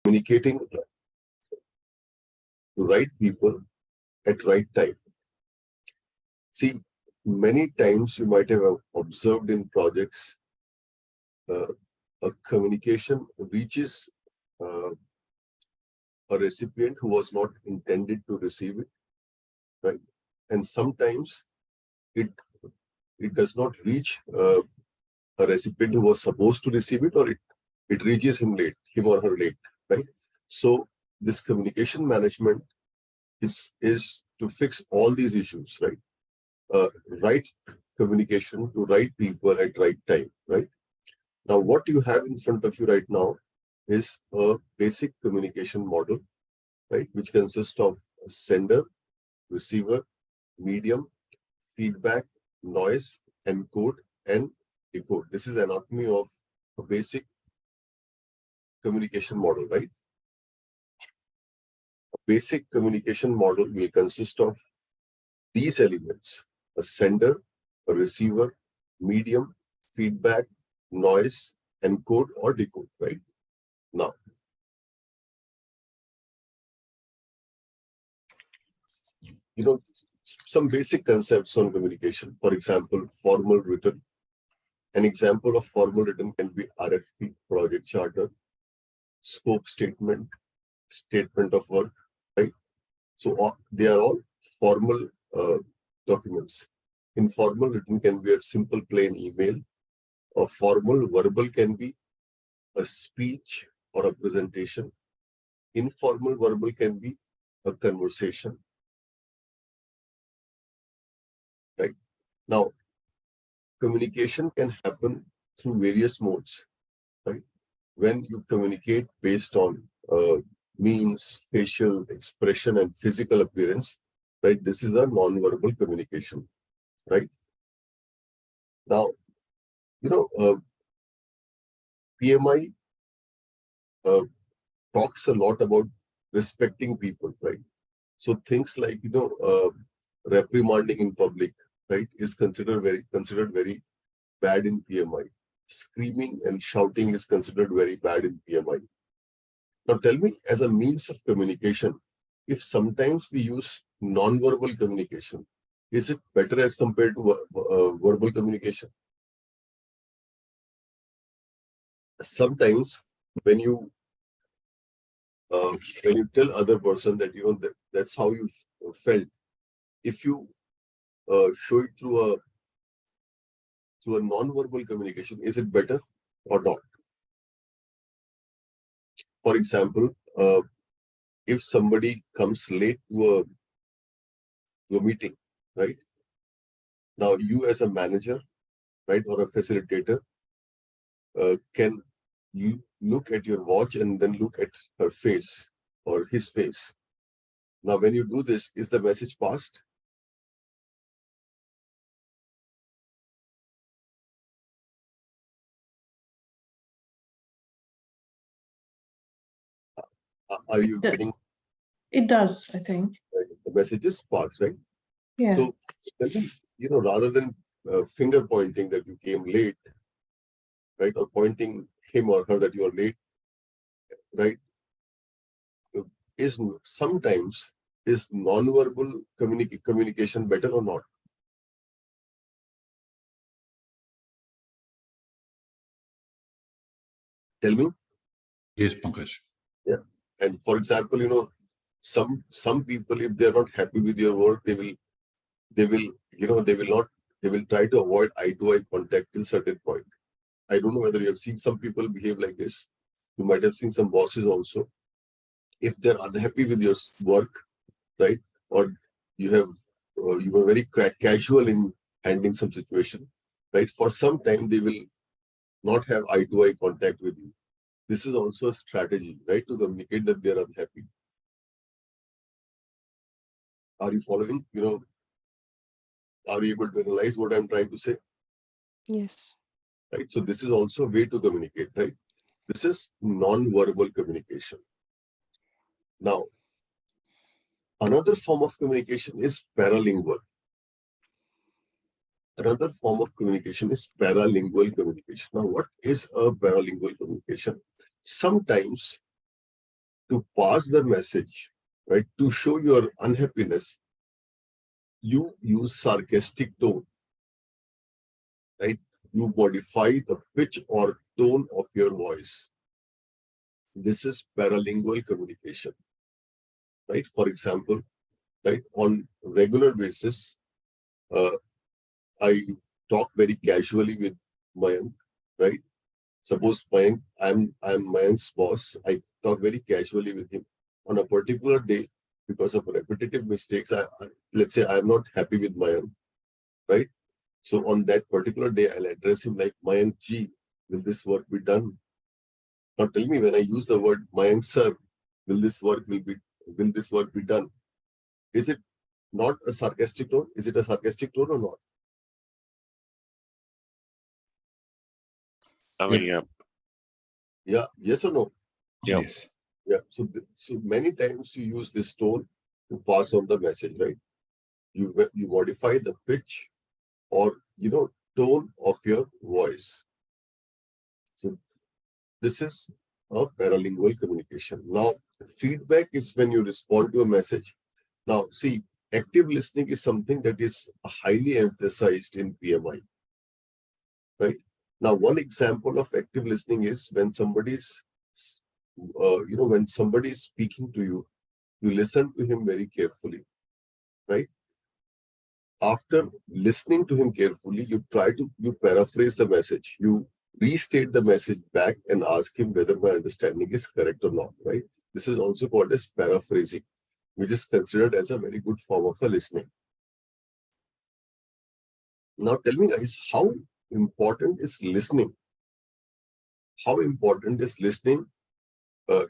communicating to right people at right time. See, many times you might have observed in projects, a communication reaches uh, a recipient who was not intended to receive it, right? And sometimes it it does not reach a recipient who was supposed to receive it, or it reaches him or her late, right? So this communication management is to fix all these issues, right? Right communication to right people at right time, right? Now, what you have in front of you right now is a basic communication model, right, which consists of a sender, receiver, medium, feedback, noise, encode, and decode. This is anatomy of a basic communication model, right? A basic communication model will consist of these elements: a sender, a receiver, medium, feedback, noise, encode or decode, right? Now, some basic concepts on communication. For example, formal written. An example of formal written can be RFP, project charter, scope statement, statement of work, right? So they are all formal documents. Informal written can be a simple plain email. A formal verbal can be a speech or a presentation. Informal verbal can be a conversation, right? Now, communication can happen through various modes, right? When you communicate based on means, facial expression, and physical appearance, right? This is a non-verbal communication, right? Now, PMI talks a lot about respecting people, right? So things like reprimanding in public, right, is considered very bad in PMI. Screaming and shouting is considered very bad in PMI. Now tell me, as a means of communication, if sometimes we use non-verbal communication, is it better as compared to verbal communication? Sometimes when you tell other person that that's how you felt, if you show it through a non-verbal communication, is it better or not? For example, if somebody comes late to a meeting, right? Now you as a manager, right, or a facilitator, can you look at your watch and then look at her face or his face. Now, when you do this, is the message passed? Are you getting? It does, I think. The message is passed, right? Yeah. So, rather than finger pointing that you came late, right, or pointing him or her that you are late, right, is sometimes is non-verbal communication better or not? Tell me. Yes, Pankaj. Yeah. And for example, some people, if they're not happy with your work, they will try to avoid eye-to-eye contact till certain point. I don't know whether you have seen some people behave like this. You might have seen some bosses also. If they're unhappy with your work, right, or you were very casual in handling some situation, right, for some time they will not have eye-to-eye contact with you. This is also a strategy, right, to communicate that they're unhappy. Are you following? Are you able to analyze what I'm trying to say? Yes. Right. So this is also a way to communicate, right? This is non-verbal communication. Now, another form of communication is paralingual. Another form of communication is paralingual communication. Now, what is a paralingual communication? Sometimes to pass the message, right, to show your unhappiness, you use sarcastic tone, right? You modify the pitch or tone of your voice. This is paralingual communication, right? For example, right, on regular basis, uh, I talk very casually with Mayank, right? Suppose Mayank, I'm Mayank's boss. I talk very casually with him. On a particular day, because of repetitive mistakes, let's say I'm not happy with Mayank, right? So on that particular day, I'll address him like, Mayank ji, will this work be done? Now tell me, when I use the word Mayank sir, will this work be done? Is it not a sarcastic tone? Is it a sarcastic tone or not? I mean, yeah. Yeah, yes or no? Yep. Yes. Yeah. So many times you use this tone to pass on the message, right? You modify the pitch or tone of your voice. So this is a paralingual communication. Now, feedback is when you respond to a message. Now, see, active listening is something that is highly emphasized in PMI, right? Now, one example of active listening is when when somebody is speaking to you, you listen to him very carefully, right? After listening to him carefully, you paraphrase the message. You restate the message back and ask him whether my understanding is correct or not, right? This is also called as paraphrasing, which is considered as a very good form of a listening. Now tell me guys, how important is listening? How important is listening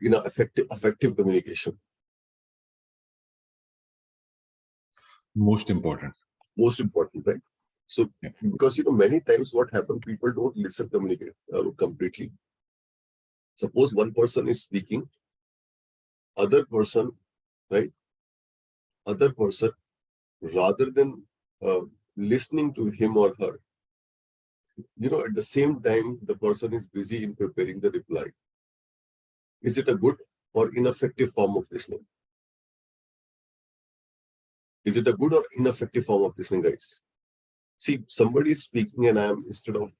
in an effective communication? Most important. Most important, right? So, Yeah. because many times what happens, people don't listen completely. Suppose one person is speaking, other person, right? Other person, rather than listening to him or her, at the same time, the person is busy in preparing the reply. Is it a good or ineffective form of listening? Is it a good or ineffective form of listening, guys? See, somebody is speaking and instead of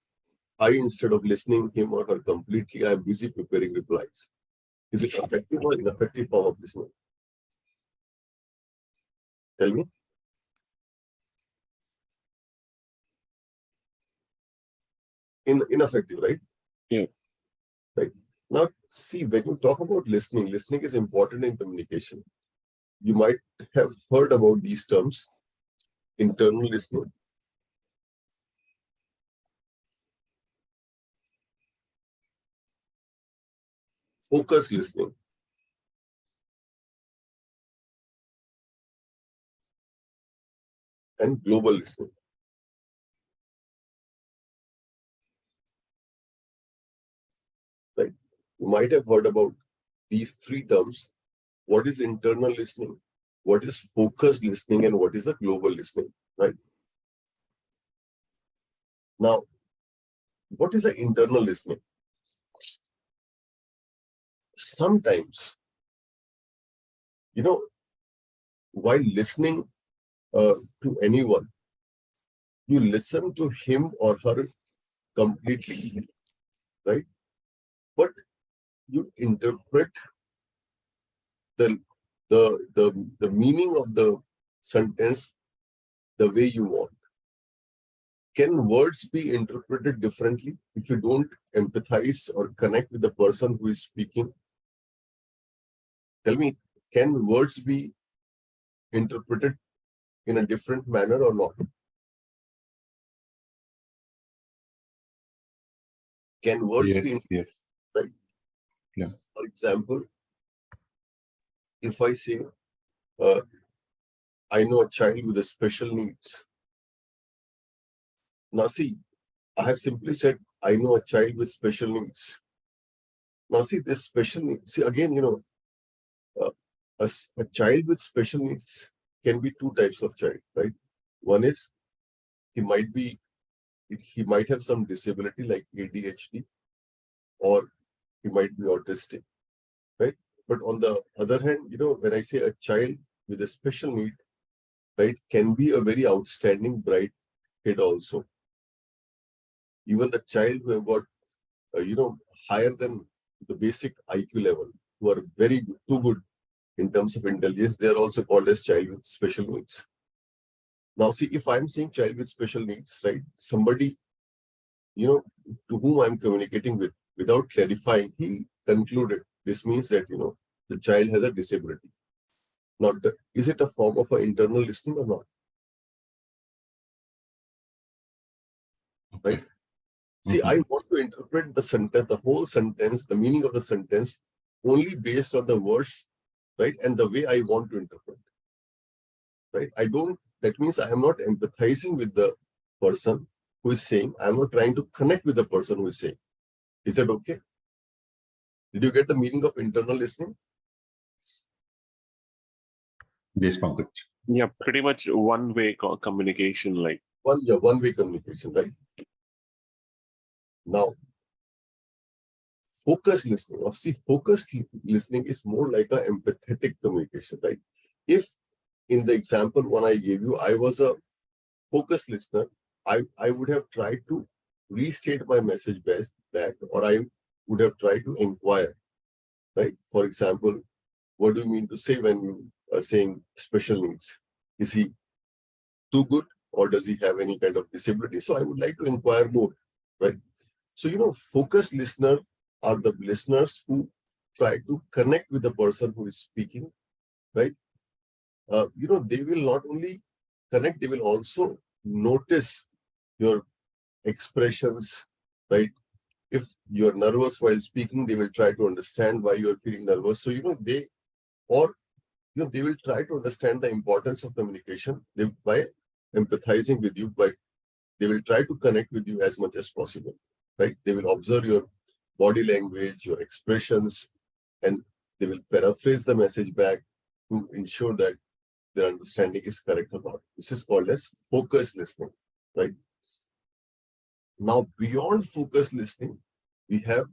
listening him or her completely, I am busy preparing replies. Is it effective or ineffective form of listening? Tell me. Ineffective, right? Yeah. Right. Now, see, when you talk about listening is important in communication. You might have heard about these terms: internal listening, focused listening, and global listening. Right? You might have heard about these three terms. What is internal listening? What is focused listening? And what is a global listening? Right? Now, what is an internal listening? Sometimes, while listening to anyone, you listen to him or her completely, right? But you interpret the the meaning of the sentence the way you want. Can words be interpreted differently if you don't empathize or connect with the person who is speaking? Tell me, can words be interpreted in a different manner or not? Can words be Yes. right? Yeah. For example, if I say, uh, I know a child with a special needs. Now see, I have simply said, I know a child with special needs. Now see, this special needs, see again, uh, a child with special needs can be two types of child, right? One is he might have some disability like ADHD, or he might be autistic, right? But on the other hand, when I say a child with a special need, right, can be a very outstanding, bright kid also. Even the child who have got, higher than the basic IQ level, who are very good, too good in terms of intelligence, they are also called as child with special needs. Now, see, if I'm saying child with special needs, right, somebody, to whom I'm communicating with, without clarifying, he concluded this means that, the child has a disability. Now, is it a form of an internal listening or not? Right? See, I want to interpret the sentence, the whole sentence, the meaning of the sentence, only based on the words, right, and the way I want to interpret. Right? That means I am not empathizing with the person who is saying, I am not trying to connect with the person who is saying. Is that okay? Did you get the meaning of internal listening? Yes, Pankaj. Yeah, pretty much one-way communication, like. One-way communication, right? Now, focused listening. Focused listening is more like an empathetic communication, right? If in the example one I gave you, I was a focused listener, I would have tried to restate my message back, or I would have tried to inquire, right? For example, what do you mean to say when you are saying special needs? Is he too good, or does he have any kind of disability? So I would like to inquire more, right? So, focused listener are the listeners who try to connect with the person who is speaking, right? They will not only connect, they will also notice your expressions, right? If you're nervous while speaking, they will try to understand why you're feeling nervous. So, they will try to understand the importance of communication by empathizing with you, they will try to connect with you as much as possible, right? They will observe your body language, your expressions, and they will paraphrase the message back to ensure that their understanding is correct or not. This is called as focused listening, right? Now, beyond focused listening, we have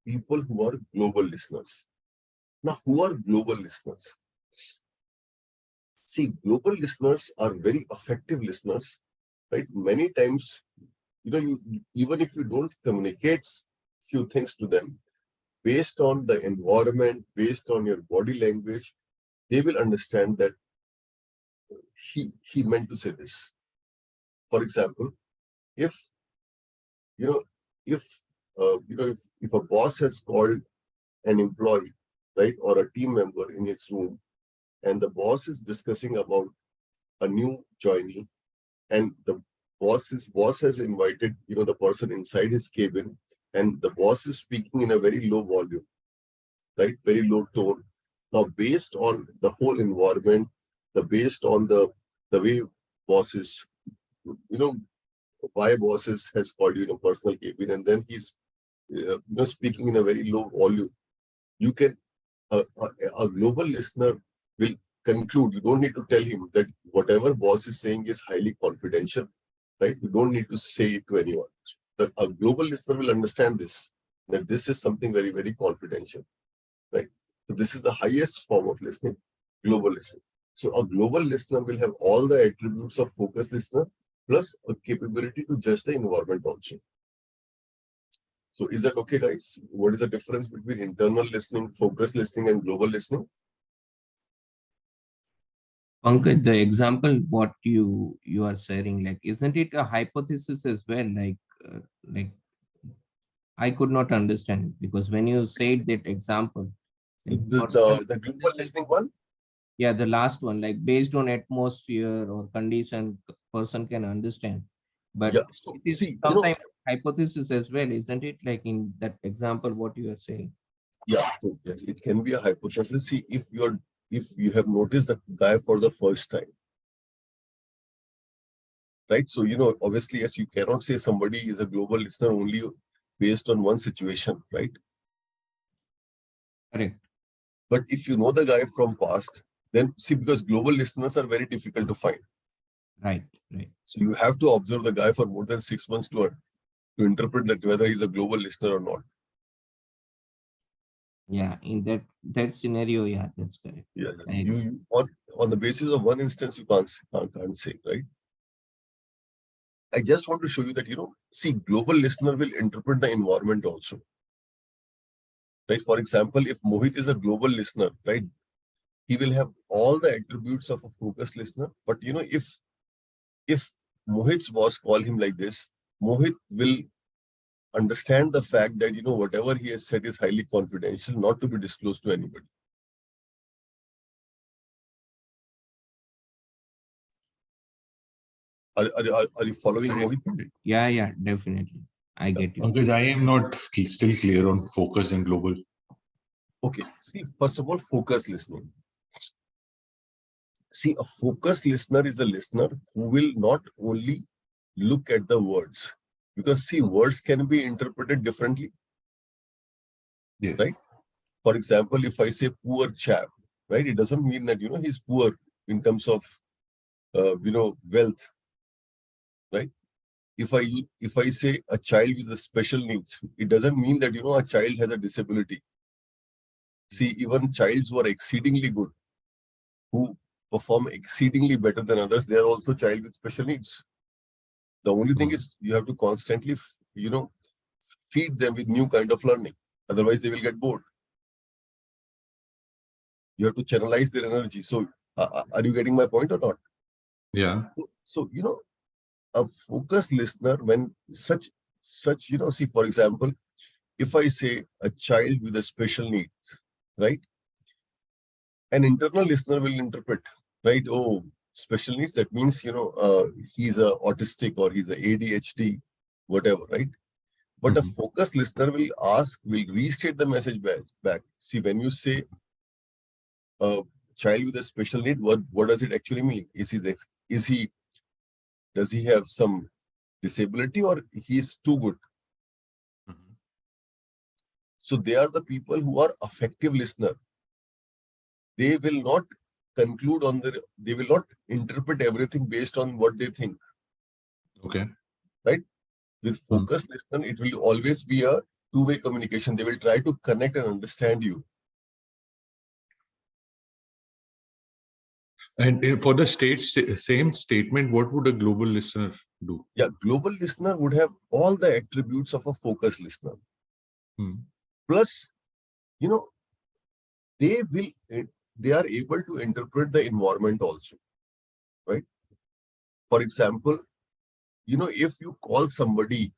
people who are global listeners. Now, who are global listeners? See, global listeners are very effective listeners, right? Many times, even if you don't communicate few things to them, based on the environment, based on your body language, they will understand that he meant to say this. For example, if if a boss has called an employee, right, or a team member in his room, and the boss is discussing about a new joinee, and the boss has invited the person inside his cabin, and the boss is speaking in a very low volume, right, very low tone. Now, based on the whole environment, based on the way bosses, why bosses has called you in a personal cabin, and then he's speaking in a very low volume, you can a global listener will conclude. You don't need to tell him that whatever boss is saying is highly confidential, right? You don't need to say it to anyone. A global listener will understand this, that this is something very, very confidential, right? So this is the highest form of listening, global listening. So a global listener will have all the attributes of focused listener, plus a capability to judge the environment also. So is that okay, guys? What is the difference between internal listening, focused listening, and global listening? Pankaj, the example what you are sharing, like, isn't it a hypothesis as well? Like I could not understand, because when you said that example, like, The global listening one? yeah, the last one, like based on atmosphere or condition, person can understand. But Yeah. So it is see, sometimes hypothesis as well, isn't it? Like in that example, what you are saying. yeah. So yes, it can be a hypothesis. See, if you have noticed the guy for the first time, right? So obviously, yes, you cannot say somebody is a global listener only based on one situation, right? Correct. But if you know the guy from past, then see, because global listeners are very difficult to find. Right. Right. So you have to observe the guy for more than 6 months to interpret that whether he's a global listener or not. Yeah, in that scenario, yeah, that's correct. Yeah, I agree. you on the basis of one instance, you can't say, right? I just want to show you that, see, global listener will interpret the environment also, right? For example, if Mohit is a global listener, right, he will have all the attributes of a focused listener. But if Mohit's boss call him like this, Mohit will understand the fact that, whatever he has said is highly confidential, not to be disclosed to anybody. Are you following, Mohit? Yeah, definitely. I get you. Pankaj, I am not still clear on focus and global. Okay. See, first of all, focus listening. See, a focused listener is a listener who will not only look at the words, because see, words can be interpreted differently. Yes. Right? For example, if I say poor chap, right, it doesn't mean that, he's poor in terms of, wealth, right? If I say a child with a special needs, it doesn't mean that, a child has a disability. See, even childs who are exceedingly good, who perform exceedingly better than others, they are also child with special needs. The only thing is you have to constantly, feed them with new kind of learning. Otherwise, they will get bored. You have to channelize their energy. So, are you getting my point or not? Yeah. So, a focused listener, when such, see, for example, if I say a child with a special need, right? An internal listener will interpret, right? Oh, special needs, that means, he's a autistic or he's a ADHD, whatever, right? But a focused listener will restate the message back. See, when you say a child with a special need, what does it actually mean? Does he have some disability, or he is too good? So they are the people who are effective listener. They will not they will not interpret everything based on what they think. Okay. Right? With focused listener, it will always be a two-way communication. They will try to connect and understand you. And for the same statement, what would a global listener do? Yeah, global listener would have all the attributes of a focused listener. Plus, they are able to interpret the environment also, right? For example, if you call somebody,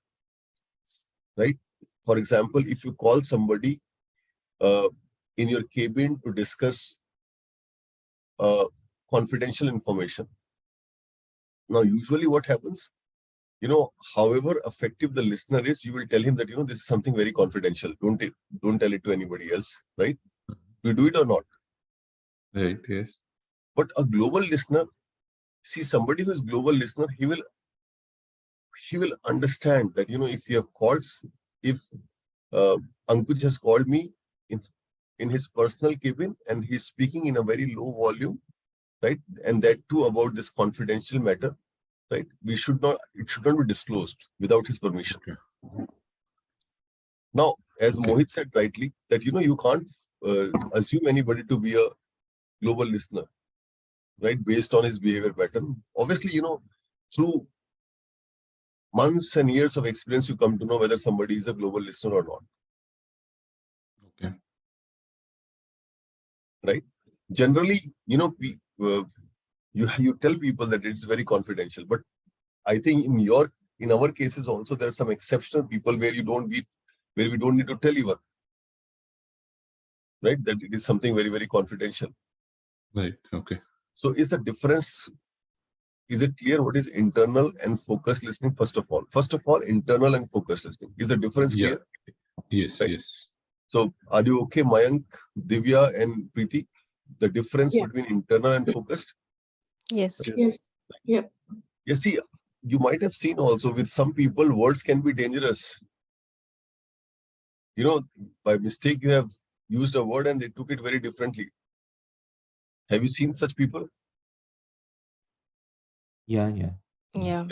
right? For example, if you call somebody in your cabin to discuss confidential information. Now, usually what happens, however effective the listener is, you will tell him that, this is something very confidential. Don't tell it to anybody else, right? You do it or not? Right, yes. But a global listener, see, somebody who is global listener, he will understand that, if you have calls, if Ankush has called me in his personal cabin and he's speaking in a very low volume, right? And that too about this confidential matter, right? It should not be disclosed without his permission. Okay. Now, as Mohit said rightly, that, you can't assume anybody to be a global listener, right? Based on his behavior pattern. Obviously, through months and years of experience, you come to know whether somebody is a global listener or not. Okay. Right? Generally, you tell people that it's very confidential, but I think in our cases also there are some exceptional people where we don't need to tell even, right, that it is something very, very confidential. Right. Okay. So is it clear what is internal and focused listening? First of all, internal and focused listening. Is the difference clear? Yes, right? yes. So are you okay, Mayank, Divya and Preeti? The difference between internal and focused? Yes. Yep. You see, you might have seen also with some people, words can be dangerous. By mistake, you have used a word and they took it very differently. Have you seen such people? Yeah. Yeah.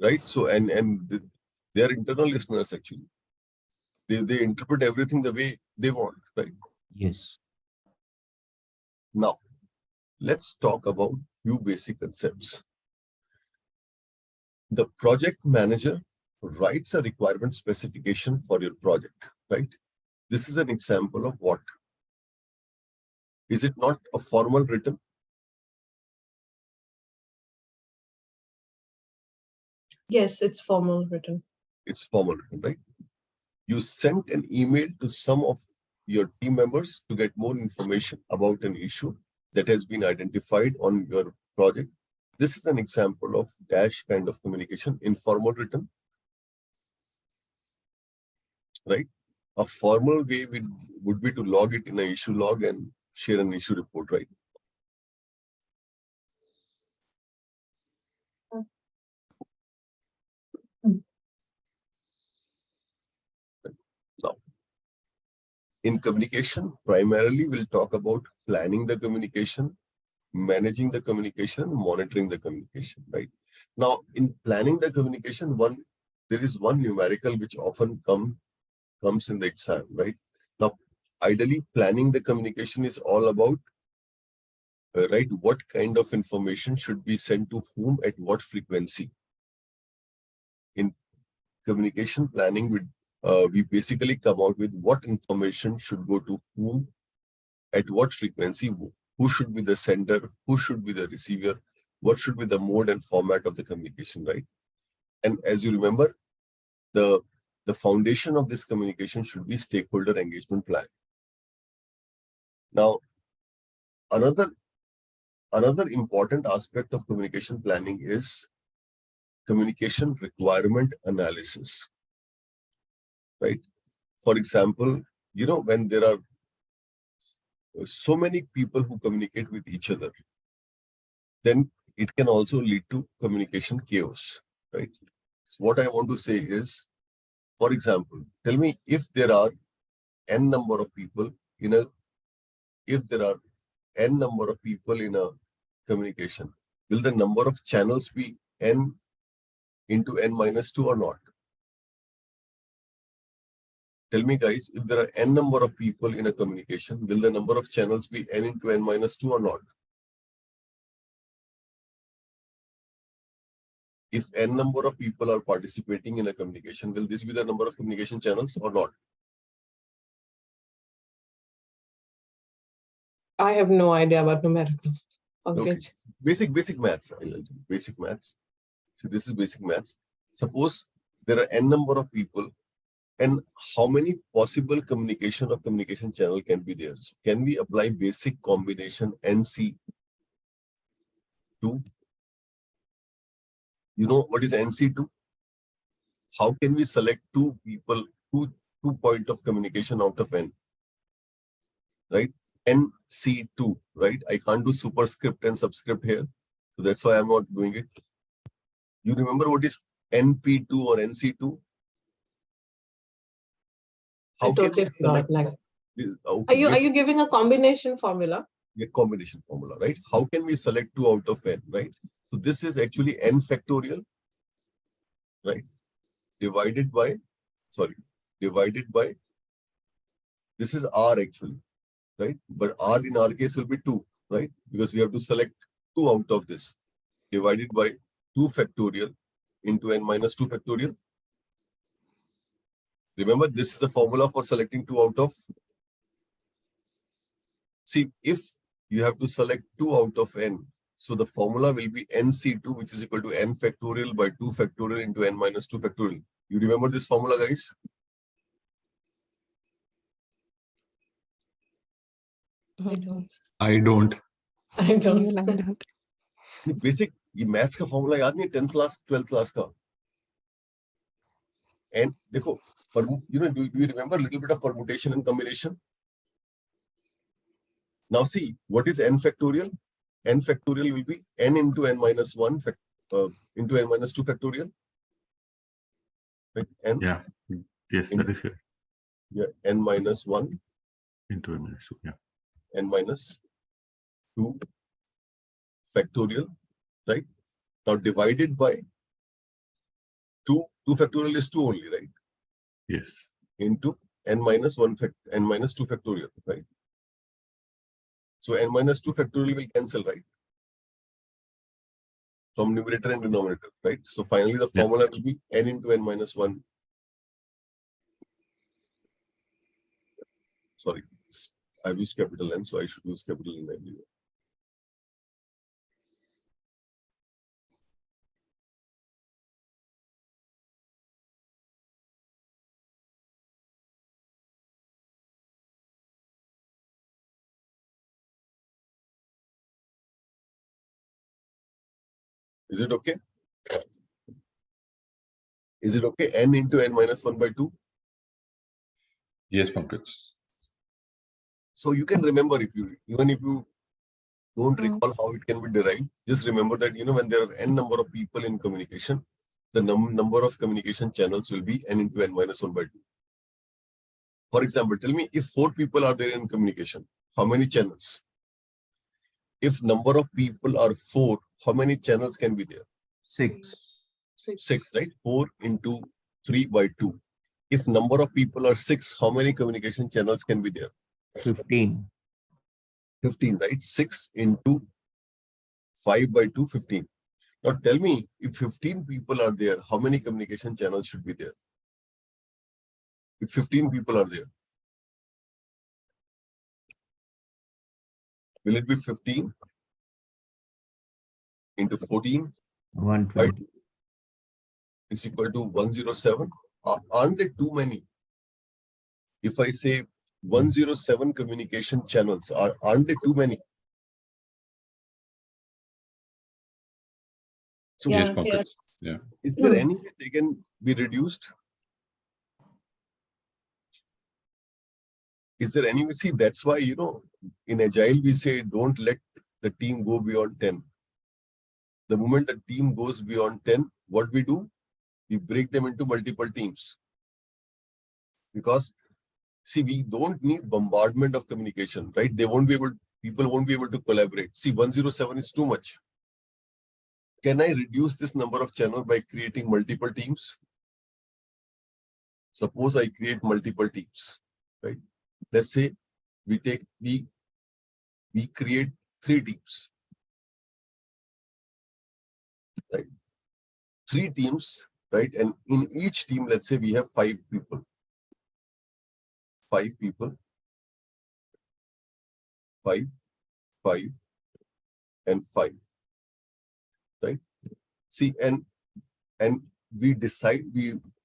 Right. So, and they are internal listeners actually. They interpret everything the way they want, right? Yes. Now, let's talk about few basic concepts. The project manager writes a requirement specification for your project, right? This is an example of what? Is it not a formal written? Yes, it's formal written. It's formal written, right? You sent an email to some of your team members to get more information about an issue that has been identified on your project. This is an example of dash kind of communication, informal written, right? A formal way would be to log it in an issue log and share an issue report, right? Now, in communication, primarily we'll talk about planning the communication, managing the communication, monitoring the communication, right? Now, in planning the communication, there is one numerical which often comes in the exam, right? Now, ideally, planning the communication is all about, right, what kind of information should be sent to whom at what frequency. In communication planning, we basically come out with what information should go to whom, at what frequency, who should be the sender, who should be the receiver, what should be the mode and format of the communication, right? And as you remember, the foundation of this communication should be stakeholder engagement plan. Now, another important aspect of communication planning is communication requirement analysis, right? For example, when there are so many people who communicate with each other, then it can also lead to communication chaos, right? So what I want to say is, for example, tell me if there are n number of people in a communication, will the number of channels be n into n minus 2 or not? Tell me, guys, if there are n number of people in a communication, will the number of channels be n into n minus 2 or not? If n number of people are participating in a communication, will this be the number of communication channels or not? I have no idea about numericals. Okay. Basic maths. Basic maths. So this is basic maths. Suppose there are n number of people, and how many possible communication or communication channel can be there? So can we apply basic combination NC2? You know what is NC2? How can we select two people, two point of communication out of n? Right? NC2, right? I can't do superscript and subscript here. So that's why I'm not doing it. You remember what is NP2 or NC2? How can we select? Okay, are you giving a combination formula? A combination formula, right? How can we select 2 out of n, right? So this is actually n factorial, right? Divided by, this is r actually, right? But r in our case will be 2, right? Because we have to select 2 out of this, divided by 2 factorial into n minus 2 factorial. Remember, this is the formula for selecting 2 out of. See, if you have to select 2 out of n, so the formula will be NC2, which is equal to n factorial by 2 factorial into n minus 2 factorial. You remember this formula, guys? I don't. I don't. I don't. Even I don't. Basic ये maths का formula याद नहीं 10th class 12th class का and देखो do you remember a little bit of permutation and combination? Now see, what is n factorial? N factorial will be n into n minus 1 into n minus 2 factorial, right? N, Yeah. Yes, that is good. yeah, n minus 1 Into a minute. Yeah. n minus 2 factorial, right? Now divided by 2 factorial is 2 only, right? Yes. Into n minus 1 n minus 2 factorial, right? So n minus 2 factorial will cancel, right? From numerator and denominator, right? So finally the Yeah. formula will be n into n minus 1. Sorry, I've used capital N, so I should use capital N everywhere. Is it okay? Is it okay? N into n minus 1 by 2. Yes, Pankaj. So you can remember, if you even if you don't Mm. recall how it can be derived, just remember that when there are n number of people in communication, the number of communication channels will be n into n minus 1 by 2. For example, tell me, if 4 people are there in communication, how many channels? If number of people are 4, how many channels can be there? 6. 6, right? 4 into 3 by 2. If number of people are 6, how many communication channels can be there? 15. 15, right? 6 into 5 by 2, 15. Now tell me, if 15 people are there, how many communication channels should be there? If 15 people are there, will it be 15 into 14 by 120. 2 is equal to 107? Aren't there too many? If I say 107 communication channels, aren't there too many? So Yes, Yeah, Pankaj. Yeah. is there any way they can be reduced? Is there any way? See, that's why, in Agile, we say don't let the team go beyond 10. The moment the team goes beyond 10, what we do? We break them into multiple teams. Because, see, we don't need bombardment of communication, right? People won't be able to collaborate. See, 107 is too much. Can I reduce this number of channels by creating multiple teams? Suppose I create multiple teams, right? Let's say we create 3 teams, right? 3 teams, right? And in each team, let's say we have 5 people. 5 people, 5, 5, and 5, right? See, and we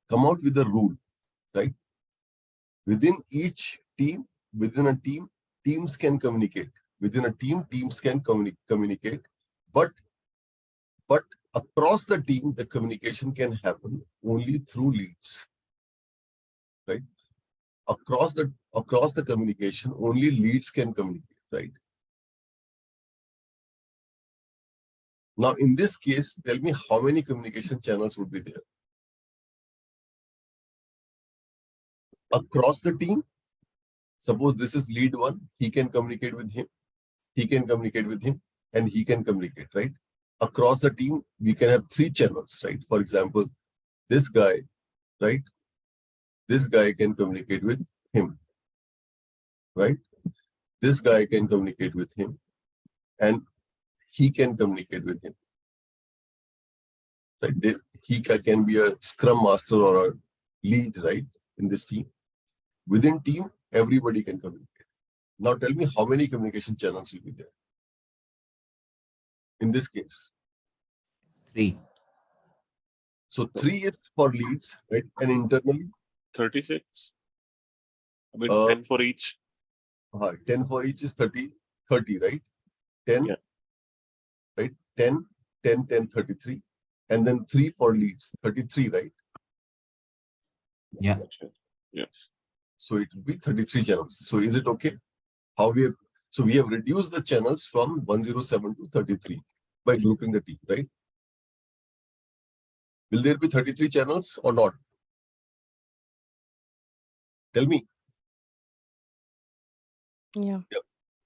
come out with a rule, right? Within each team, within a team, teams can communicate. Within a team, teams can communicate, but across the team, the communication can happen only through leads, right? Across the communication, only leads can communicate, right? Now, in this case, tell me how many communication channels would be there? Across the team, suppose this is lead 1, he can communicate with him, he can communicate with him, and he can communicate, right? Across the team, we can have 3 channels, right? For example, this guy, right? This guy can communicate with him, right? This guy can communicate with him, and he can communicate with him, right? He can be a scrum master or a lead, right? In this team. Within team, everybody can communicate. Now tell me how many communication channels will be there in this case. 3. So 3 is for leads, right? And internally, 36. I mean, Uh, 10 for each. 10 for each is 30, right? 10, Yeah. right? 10, 10, 10, 33. And then 3 for leads, 33, right? Yeah. So it will be 33 channels. So is it okay? So we have reduced the channels from 107 to 33 by grouping the team, right? Will there be 33 channels or not? Tell me. Yeah.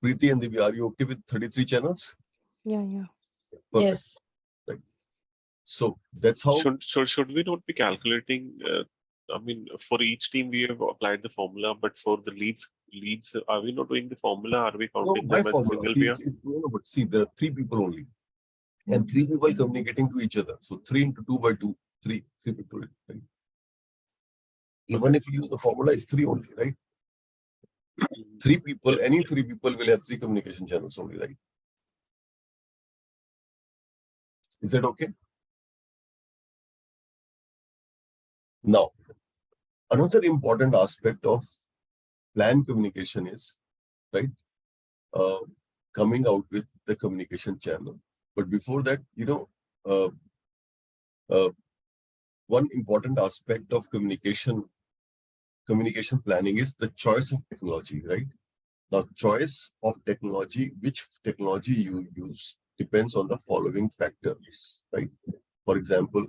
Preeti and Divya, are you okay with 33 channels? Yeah. Perfect. Yes. So that's how. Should we not be calculating I mean, for each team we have applied the formula, but for the leads, are we not doing the formula? Are we No, counting my them as a formula. single See, pair? no, no, but see, there are 3 people only, and 3 people communicating to each other. So 3 into 2 by 2, 3 people. Right? Even if you use the formula, it's 3 only, right? 3 people, any 3 people will have 3 communication channels only, right? Is that okay? Now, another important aspect of plan communication is, right, coming out with the communication channel. But before that, uh, uh, one important aspect of communication planning is the choice of technology, right? Now, choice of technology, which technology you use, depends on the following factors, right? For example,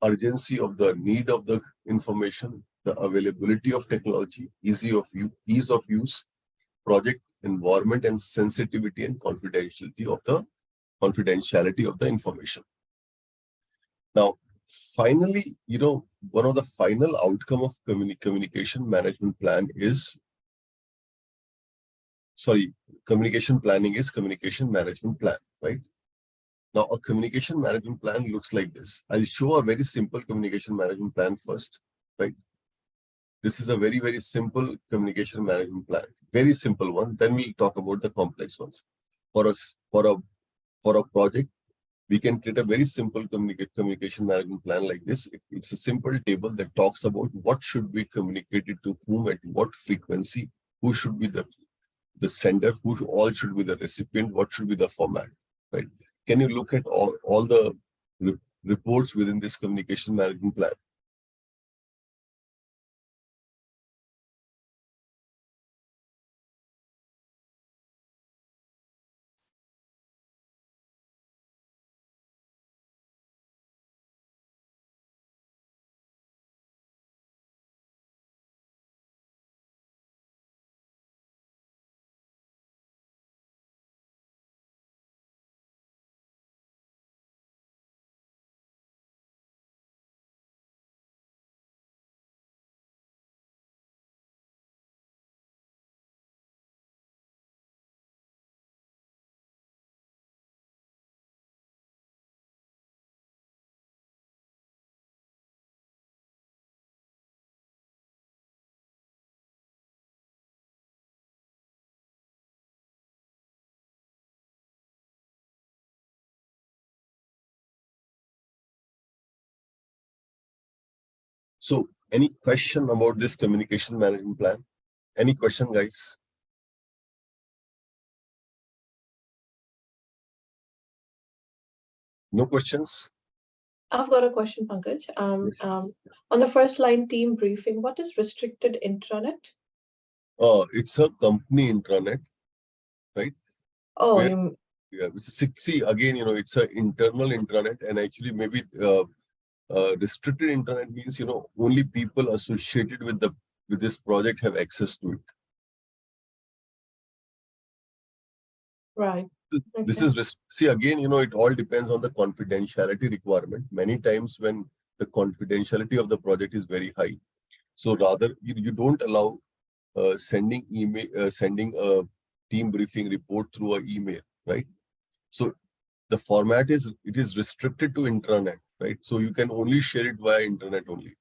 urgency of the need of the information, the availability of technology, ease of use, project environment, and sensitivity and confidentiality of the information. Now, finally, one of the final outcome of communication management plan is communication planning is communication management plan, right? Now, a communication management plan looks like this. I'll show a very simple communication management plan first, right? This is a very, very simple communication management plan, very simple one. Then we'll talk about the complex ones. For a project, we can create a very simple communication management plan like this. It's a simple table that talks about what should be communicated to whom at what frequency, who should be the sender, who all should be the recipient, what should be the format, right? Can you look at all the reports within this communication management plan? So, any question about this communication management plan? Any question, guys? No questions? I've got a question, Pankaj. On the first line team briefing, what is restricted intranet? It's a company intranet, right? Oh, Where, yeah, see, again, it's an internal intranet, and actually maybe restricted intranet means, only people associated with this project have access to it. right. This Okay. is see, again, it all depends on the confidentiality requirement. Many times when the confidentiality of the project is very high, so rather you don't allow sending a team briefing report through an email, right? So the format is restricted to intranet, right? So you can only share it via internet only.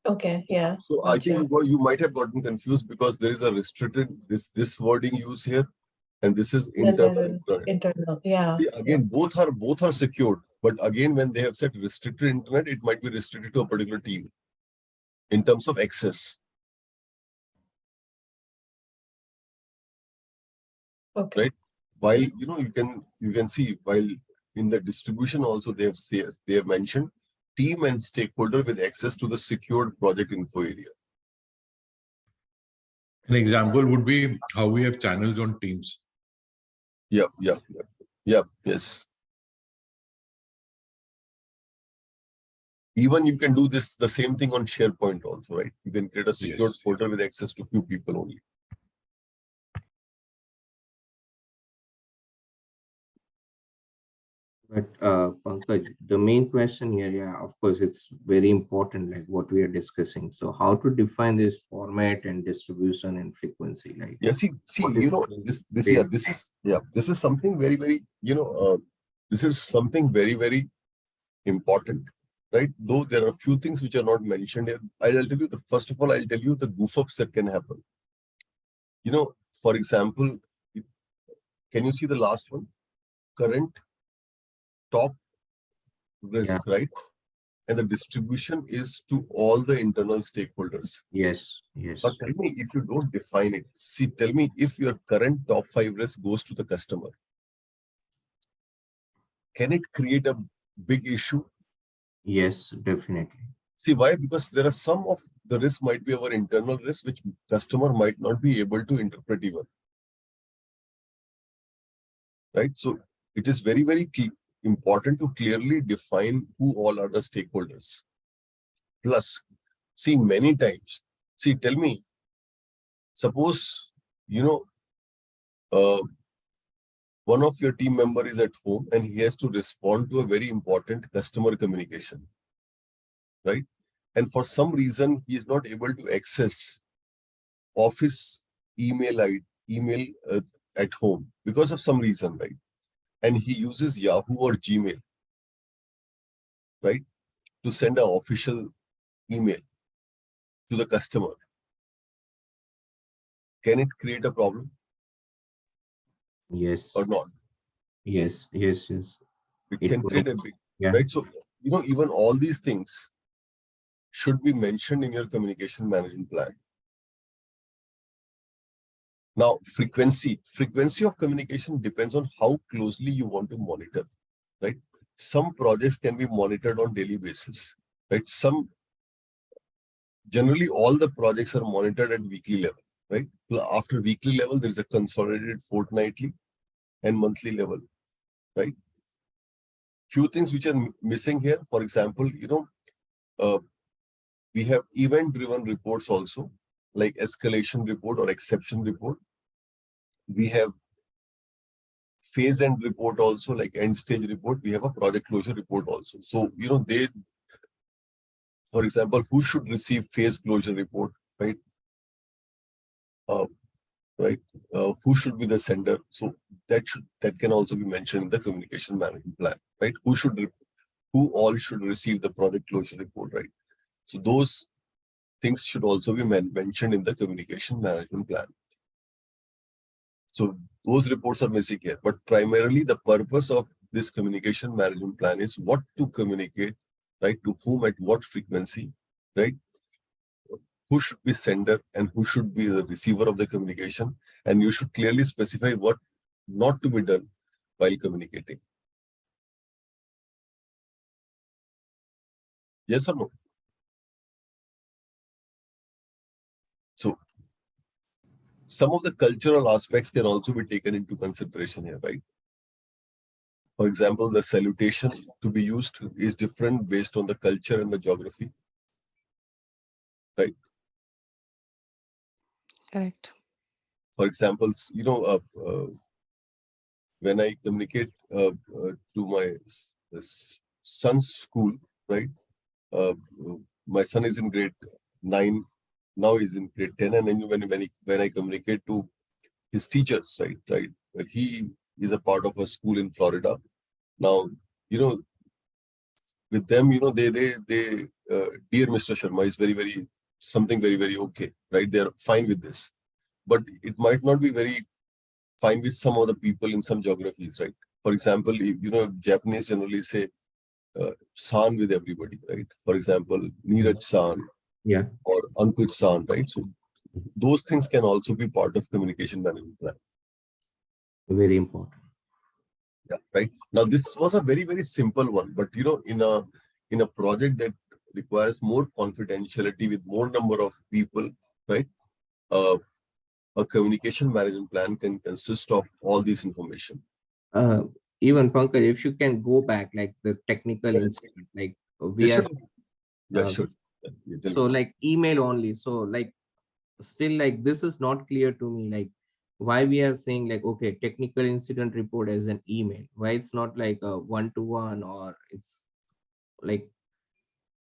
Okay. Yeah. So I Gotcha. think you might have gotten confused because there is a restricted this wording used here, and this is Then there's internal an intranet. internal. Yeah. See, again, both are secured, but again, when they have said restricted internet, it might be restricted to a particular team in terms of access, Okay. right? While you can see while in the distribution also they have mentioned team and stakeholder with access to the secured project info area. An example would be how we have channels on Teams. Yeah, yes. Even you can do the same thing on SharePoint also, right? You can create a secured Yes. folder with access to few people only. But Pankaj, the main question here, yeah, of course, it's very important, like what we are discussing. So how to define this format and distribution and frequency, like Yeah, see, what is this is something very, very, this is something very, very important, right? Though there are a few things which are not mentioned here. I'll tell you first of all, I'll tell you the goof ups that can happen. For example, can you see the last one? Current top risk, Yeah. right? And the distribution is to all the internal stakeholders. Yes, yes. But tell me if you don't define it. See, tell me if your current top 5 risk goes to the customer. Can it create a big issue? Yes, definitely. See, why? Because there are some of the risk might be our internal risk, which customer might not be able to interpret even. Right? So it is very, very important to clearly define who all are the stakeholders. Plus, see, many times, tell me, suppose, one of your team member is at home and he has to respond to a very important customer communication, right? And for some reason, he is not able to access office email at home because of some reason, right? And he uses Yahoo or Gmail, right, to send an official email to the customer. Can it create a problem Yes. or not? Yes, yes, yes. It can create a big, Yeah. right? So, even all these things should be mentioned in your communication management plan. Now, frequency of communication depends on how closely you want to monitor, right? Some projects can be monitored on daily basis, right? Generally, all the projects are monitored at weekly level, right? After weekly level, there is a consolidated fortnightly and monthly level, right? Few things which are missing here. For example, we have event-driven reports also, like escalation report or exception report. We have phase end report also, like end stage report. We have a project closure report also. So, for example, who should receive phase closure report, right? Who should be the sender? So that can also be mentioned in the communication management plan, right? Who all should receive the project closure report, right? So those things should also be mentioned in the communication management plan. So those reports are missing here, but primarily the purpose of this communication management plan is what to communicate, right? To whom at what frequency, right? Who should be sender and who should be the receiver of the communication. And you should clearly specify what not to be done while communicating. Yes or no? So some of the cultural aspects can also be taken into consideration here, right? For example, the salutation to be used is different based on the culture and the geography, right? Correct. For example, when I communicate to my son's school, right? My son is in grade 9, now he's in grade 10, and then when I communicate to his teachers, right, he is a part of a school in Florida. Now, with them, they dear Mr. Sharma is very something very okay, right? They're fine with this, but it might not be very fine with some other people in some geographies, right? For example, Japanese generally say san with everybody, right? For example, Neeraj san, Yeah. or Ankush san, right? So those things can also be part of communication management plan. Very important. Yeah, right. Now this was a very simple one, but in a project that requires more confidentiality with more number of people, right? A communication management plan can consist of all this information. Even Pankaj, if you can go back, like the technical Right. incident, like we Yeah, are, sure. Yeah, sure. so like email only. So like still like this is not clear to me. Like why we are saying like, okay, technical incident report as an email, why it's not like a one-to-one, or it's like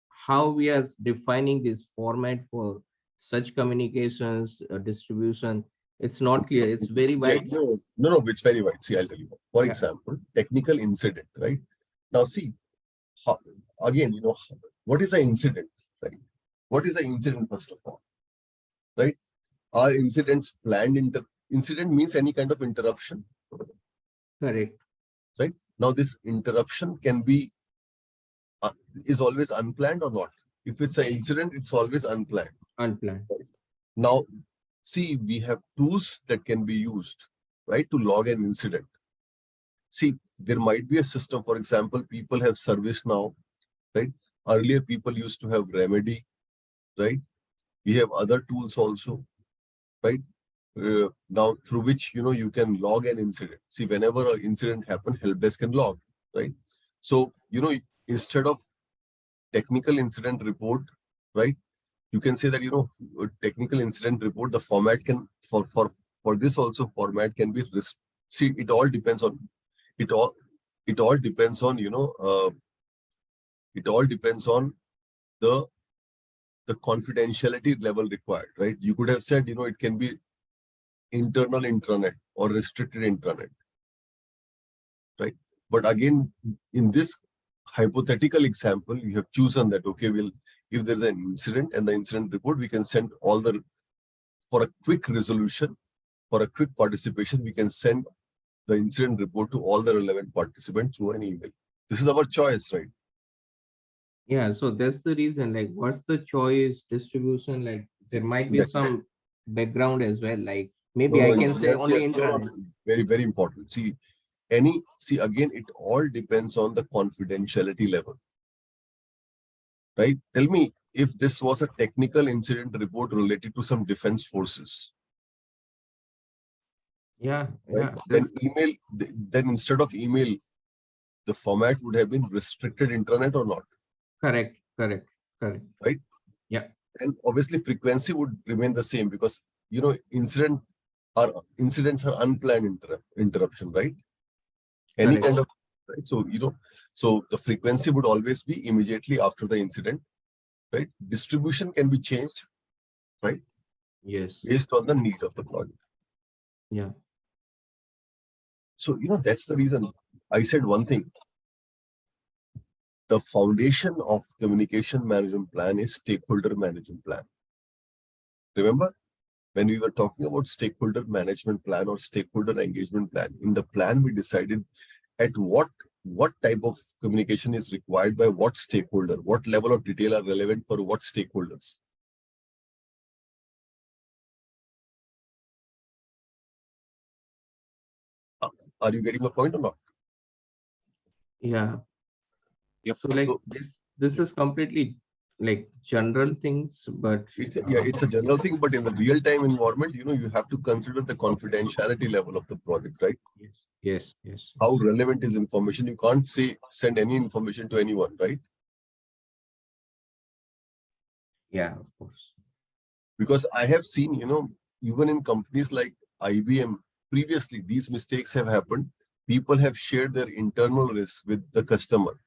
how we are defining this format for such communications distribution. It's not clear, it's very Yeah, wide. no, it's very wide. See, I'll tell you. For Yeah. example, technical incident, right? Now, see, how, again, what is an incident, right? What is an incident, first of all, right? Are incidents planned? Incident means any kind of interruption, Correct. right? Now, this interruption can be, is always unplanned or not. If it's an incident, it's always unplanned. Unplanned. Now, see, we have tools that can be used, right, to log an incident. See, there might be a system, for example, people have ServiceNow, right? Earlier, people used to have Remedy, right? We have other tools also, right? Now, through which, you can log an incident. See, whenever an incident happens, help desk can log, right? So, instead of technical incident report, right? You can say that, a technical incident report, the format can, for this also, format can be, see, it all depends on, it all depends on, it all depends on the confidentiality level required, right? You could have said, it can be internal intranet or restricted intranet, right? But again, in this hypothetical example, you have chosen that, okay, well, if there's an incident and the incident report, we can send all the, for a quick resolution, for a quick participation, we can send the incident report to all the relevant participants through an email. This is our choice, right? Yeah, so that's the reason, like, what's the choice distribution? Like, there might be Yeah. some background as well. Like, maybe I can say only intranet. Very, very important. See, again, it all depends on the confidentiality level, right? Tell me, if this was a technical incident report related to some defense forces, Yeah, right? yeah. Then instead of email, the format would have been restricted intranet or not, Correct. right? Yeah. And obviously frequency would remain the same because, incidents are unplanned interruption, right? Any Correct. kind of, right? So, so the frequency would always be immediately after the incident, right? Distribution can be changed, right? Yes. Based on the need of the project. Yeah. So, that's the reason I said one thing. The foundation of communication management plan is stakeholder management plan. Remember, when we were talking about stakeholder management plan or stakeholder engagement plan, in the plan we decided at what type of communication is required by what stakeholder, what level of detail are relevant for what stakeholders. Are you getting my point or not? Yeah. Yep. So like So, this is completely like general things, but it's a general thing, but in the real-time environment, you have to consider the confidentiality level of the project, right? yes. How relevant is information? You can't send any information to anyone, right? Yeah, of course. Because I have seen, even in companies like IBM, previously these mistakes have happened. People have shared their internal risk with the customer,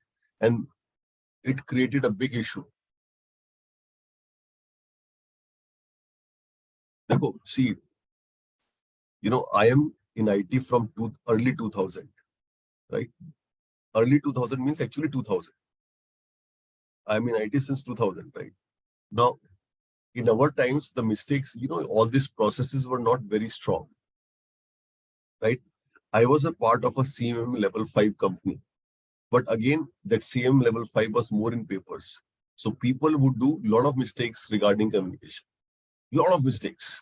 and it created a big issue. See, I am in IT from early 2000, right? Early 2000 means actually 2000. I'm in IT since 2000, right? Now, in our times, the mistakes, all these processes were not very strong, right? I was a part of a CMM level 5 company. But again, that CM level 5 was more in papers. So people would do a lot of mistakes regarding communication. A lot of mistakes.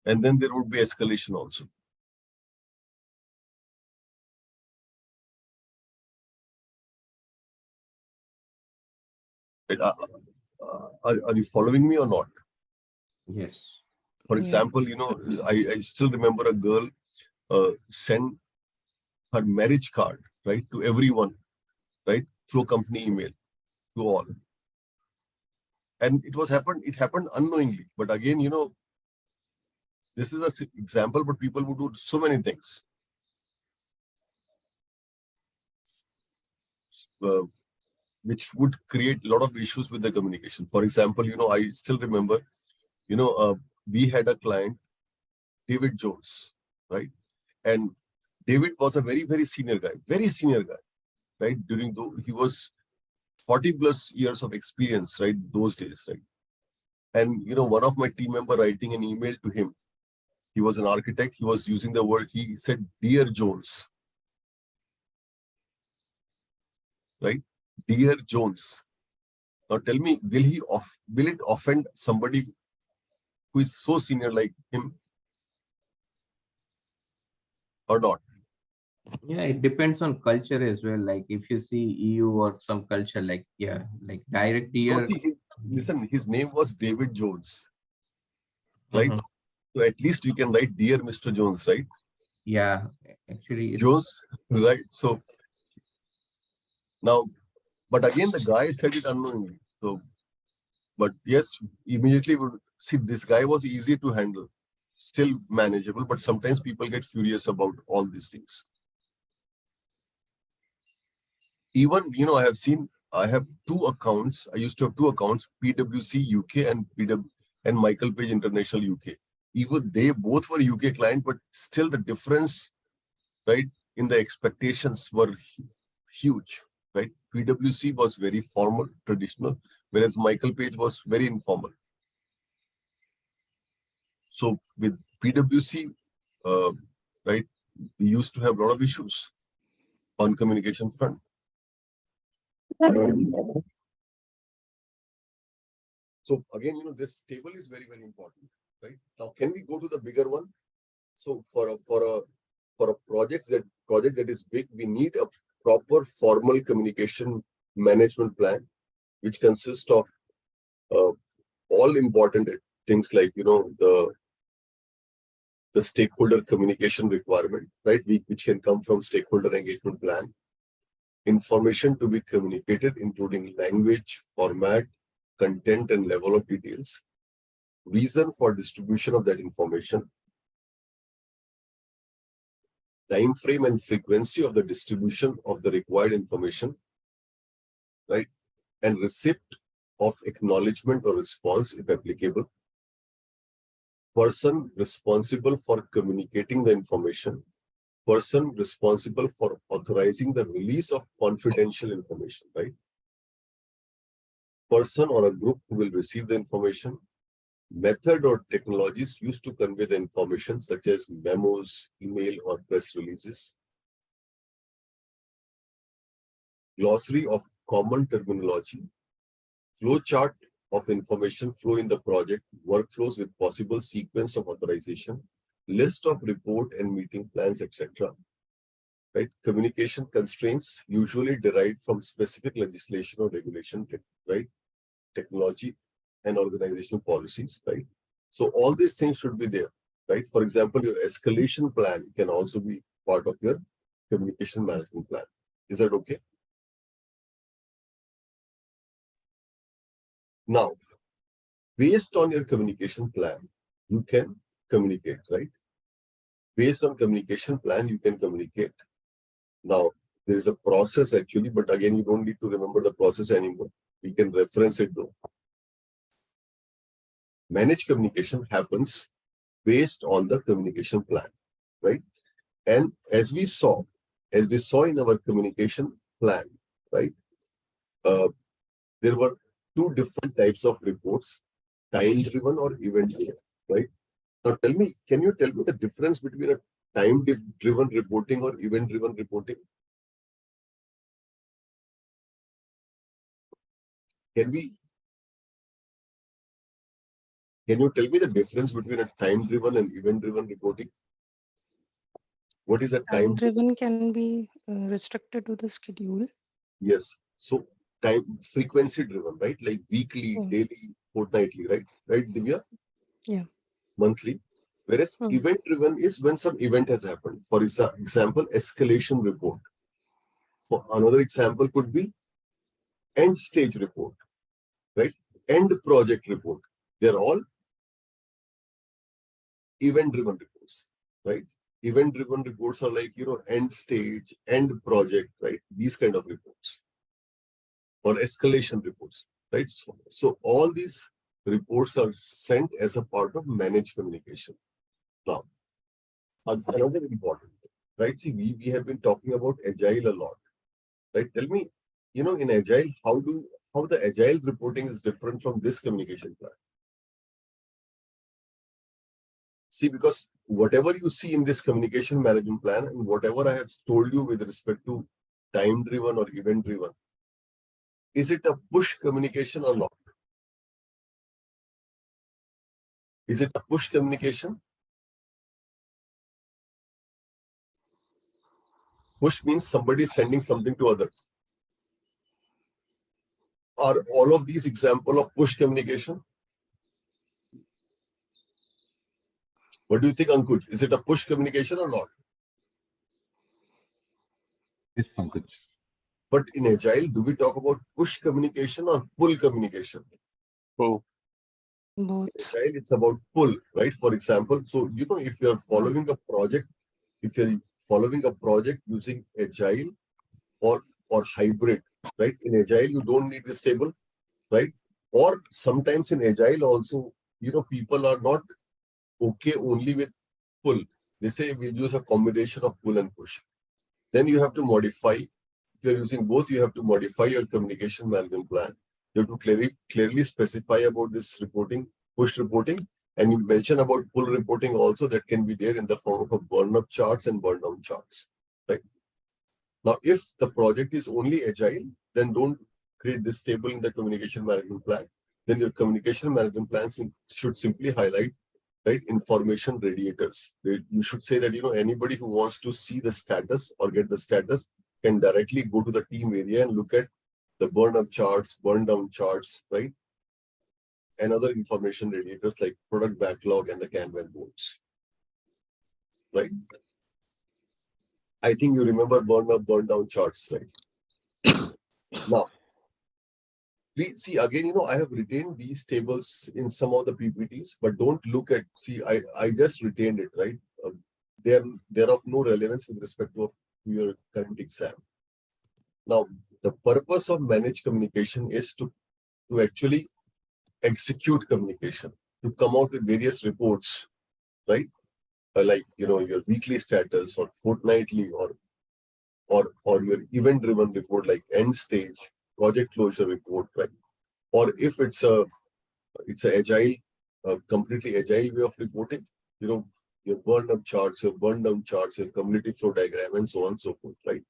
And then there would be escalation also. Right? Are you following me or not? Yes. For Yeah. example, I still remember a girl sent her marriage card, right, to everyone, right, through company email to all. And it happened unknowingly. But again, This is an example, but people would do so many things. Which would create a lot of issues with the communication. For example, I still remember, we had a client, David Jones, right? And David was a very, very senior guy, right? He was 40 plus years of experience, right? Those days, right? And, one of my team member writing an email to him, he was an architect. He was using the word, he said, "Dear Jones," right? "Dear Jones." Now tell me, will it offend somebody who is so senior like him or not? Yeah, it depends on culture as well. Like if you see EU or some culture, like direct So ear. see, listen, his name was David Jones, right? So at least you can write "Dear Mr. Jones," right? Yeah, actually, Jones, right? So now, but again, the guy said it unknowingly. So, but yes, immediately would see this guy was easy to handle, still manageable, but sometimes people get furious about all these things. Even, I have two accounts. I used to have two accounts, PwC UK and Michael Page International UK. Even they both were UK client, but still the difference, right, in the expectations were huge, right? PwC was very formal, traditional, whereas Michael Page was very informal. So with PwC, right, we used to have a lot of issues on communication front. So again, this table is very, very important, right? Now, can we go to the bigger one? So for a project that is big, we need a proper formal communication management plan, which consists of all important things like the stakeholder communication requirement, right? Which can come from stakeholder engagement plan, information to be communicated, including language, format, content, and level of details, reason for distribution of that information, time frame and frequency of the distribution of the required information, right? And receipt of acknowledgement or response, if applicable, person responsible for communicating the information, person responsible for authorizing the release of confidential information, right? Person or a group who will receive the information, method or technologies used to convey the information, such as memos, email, or press releases, glossary of common terminology, flow chart of information flow in the project, workflows with possible sequence of authorization, list of report and meeting plans, etc. Right? Communication constraints usually derived from specific legislation or regulation, right? Technology and organizational policies, right? So all these things should be there, right? For example, your escalation plan can also be part of your communication management plan. Is that okay? Now, based on your communication plan, you can communicate, right? Based on communication plan, you can communicate. Now, there is a process actually, but again, you don't need to remember the process anymore. We can reference it though. Managed communication happens based on the communication plan, right? And as we saw in our communication plan, right? There were two different types of reports, time-driven or event-driven, right? Now can you tell me the difference between a time-driven reporting or event-driven reporting? Can you tell me the difference between a time-driven and event-driven reporting? What is a time? Time-driven can be restricted to the schedule. Yes. So time frequency-driven, right? Like weekly, daily, fortnightly, right? Right, Divya? Yeah. Monthly. Whereas event-driven is when some event has happened. For example, escalation report. For another example could be end stage report, right? End project report. They're all event-driven reports, right? Event-driven reports are like, end stage, end project, right? These kind of reports or escalation reports, right? So all these reports are sent as a part of managed communication. Now, another important, right? See, we have been talking about agile a lot, right? Tell me, in agile, how the agile reporting is different from this communication plan? See, because whatever you see in this communication management plan and whatever I have told you with respect to time-driven or event-driven, is it a push communication or not? Is it a push communication? Push means somebody is sending something to others. Are all of these example of push communication? What do you think, Ankush? Is it a push communication or not? Yes, Pankaj. But in agile, do we talk about push communication or pull communication? Oh, Both. Agile, it's about pull, right? For example, so if you're following a project, if you're following a project using agile or hybrid, right? In agile, you don't need this table, right? Or sometimes in agile also, people are not okay only with pull. They say we'll use a combination of pull and push. Then you have to modify. If you're using both, you have to modify your communication management plan. You have to clearly specify about this reporting, push reporting, and you mention about pull reporting also that can be there in the form of burn up charts and burn down charts, right? Now, if the project is only agile, then don't create this table in the communication management plan. Then your communication management plans should simply highlight, right, information radiators. You should say that, anybody who wants to see the status or get the status can directly go to the team area and look at the burn up charts, burn down charts, right? And other information radiators like product backlog and the Kanban boards, right? I think you remember burn up, burn down charts, right? Now, please see again, I have retained these tables in some of the PPTs, but don't look at, see, I just retained it, right? They're of no relevance with respect to your current exam. Now, the purpose of managed communication is to actually execute communication, to come out with various reports, right? Like, your weekly status or fortnightly or your event-driven report like end stage, project closure report, right? Or if it's a agile, completely agile way of reporting, your burn up charts, your burn down charts, your community flow diagram, and so on and so forth, right?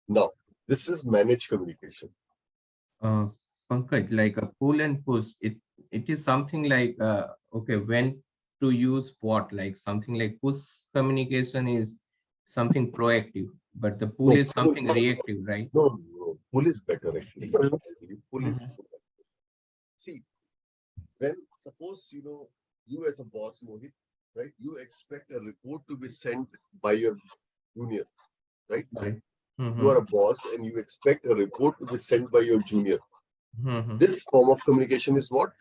Now, this is managed communication. Pankaj, like a pull and push, it is something like okay, when to use what, like something like push communication is something proactive, but the pull is something reactive, right? No, pull is better actually. Pull is see, when suppose you as a boss, Mohit, right? You expect a report to be sent by your junior, right? Right. You are a boss and you expect a report to be sent by your junior. Mm-hmm. This form of communication is what?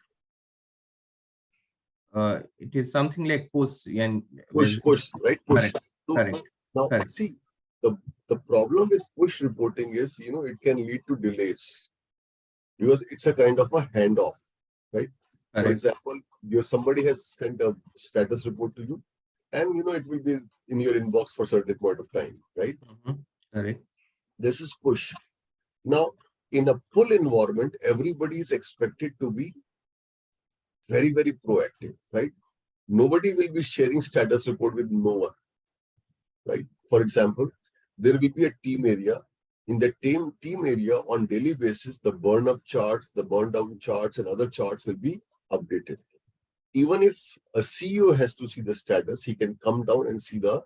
It is something like push and Push, right? Push. Correct. So Correct. now, Correct. see, the problem with push reporting is, it can lead to delays because it's a kind of a handoff, right? For Correct. example, somebody has sent a status report to you, and it will be in your inbox for a certain point of time, right? Correct. This is push. Now, in a pull environment, everybody is expected to be very, very proactive, right? Nobody will be sharing status report with no one, right? For example, there will be a team area. In the team area on daily basis, the burn up charts, the burn down charts, and other charts will be updated. Even if a CEO has to see the status, he can come down and see the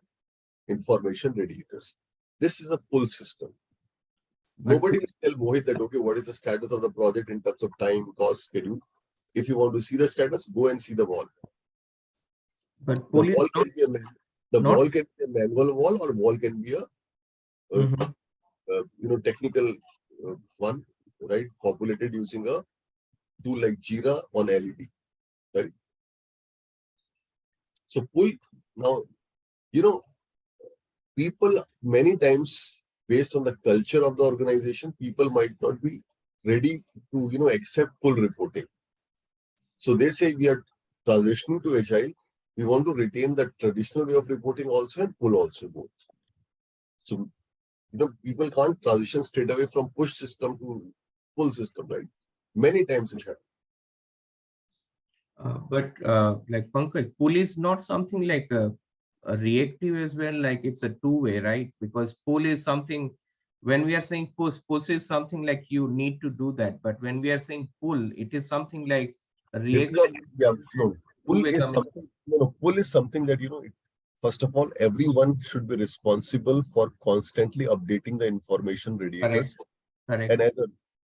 information radiators. This is a pull system. Nobody will tell Mohit that, okay, what is the status of the project in terms of time, cost, schedule. If you want to see the status, go and see the wall. But The pull is wall not, can be wall can be a manual wall, or wall can be a technical one, right? Populated using a tool like Jira on LED, right? So pull now, people many times based on the culture of the organization, people might not be ready to, accept pull reporting. So they say we are transitioning to agile. We want to retain the traditional way of reporting also and pull also both. So, people can't transition straight away from push system to pull system, right? Many times it happens. But like Pankaj, pull is not something like a reactive as well, like it's a two-way, right? Because pull is something, when we are saying push is something like you need to do that. But when we are saying pull, it is something like a It's not, reactive yeah, no. Pull two-way is communication. something, pull is something that, first of all, everyone should be responsible for constantly updating the information radiators. Correct, correct,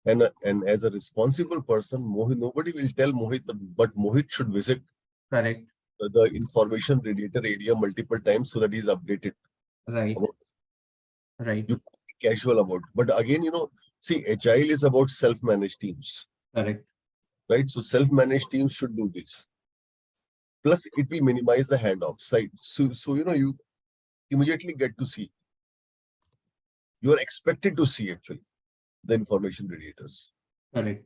And and as a responsible person, Mohit, nobody will tell Mohit, but Mohit should visit correct, the information radiator area multiple times so that he's updated. right, About, right, you be casual about. But again, see, agile is about self-managed teams, correct. right? So self-managed teams should do this. Plus, it will minimize the handoffs, right? So you immediately get to see. You are expected to see actually the information radiators, Correct.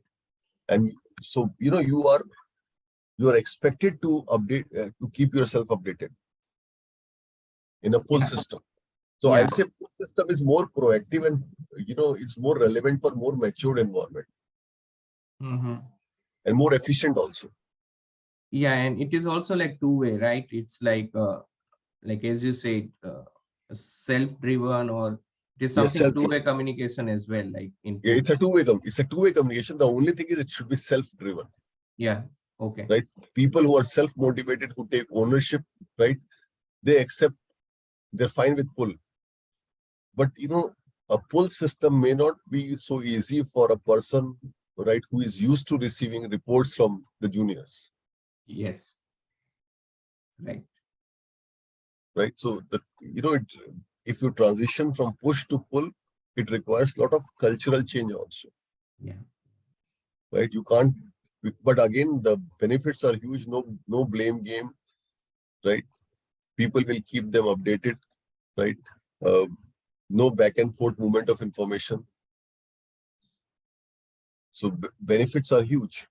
and so you are expected to update to keep yourself updated in a pull Yeah, system. So yeah. I'll say pull system is more proactive and it's more relevant for more matured environment Mm-hmm. and more efficient also. Yeah, and it is also like two-way, right? It's like as you said, self-driven, or it is Yes, something self. two-way communication as well, like in Yeah, pool. it's a two-way communication. The only thing is it should be self-driven, Yeah. Okay. right? People who are self-motivated, who take ownership, right? They accept. They're fine with pull. But a pull system may not be so easy for a person, right, who is used to receiving reports from the juniors, Yes. Right. right? So if you transition from push to pull, it requires a lot of cultural change also, Yeah. right? You can't. But again, the benefits are huge. No blame game, right? People will keep them updated, right? Uh, no back and forth movement of information. So benefits are huge.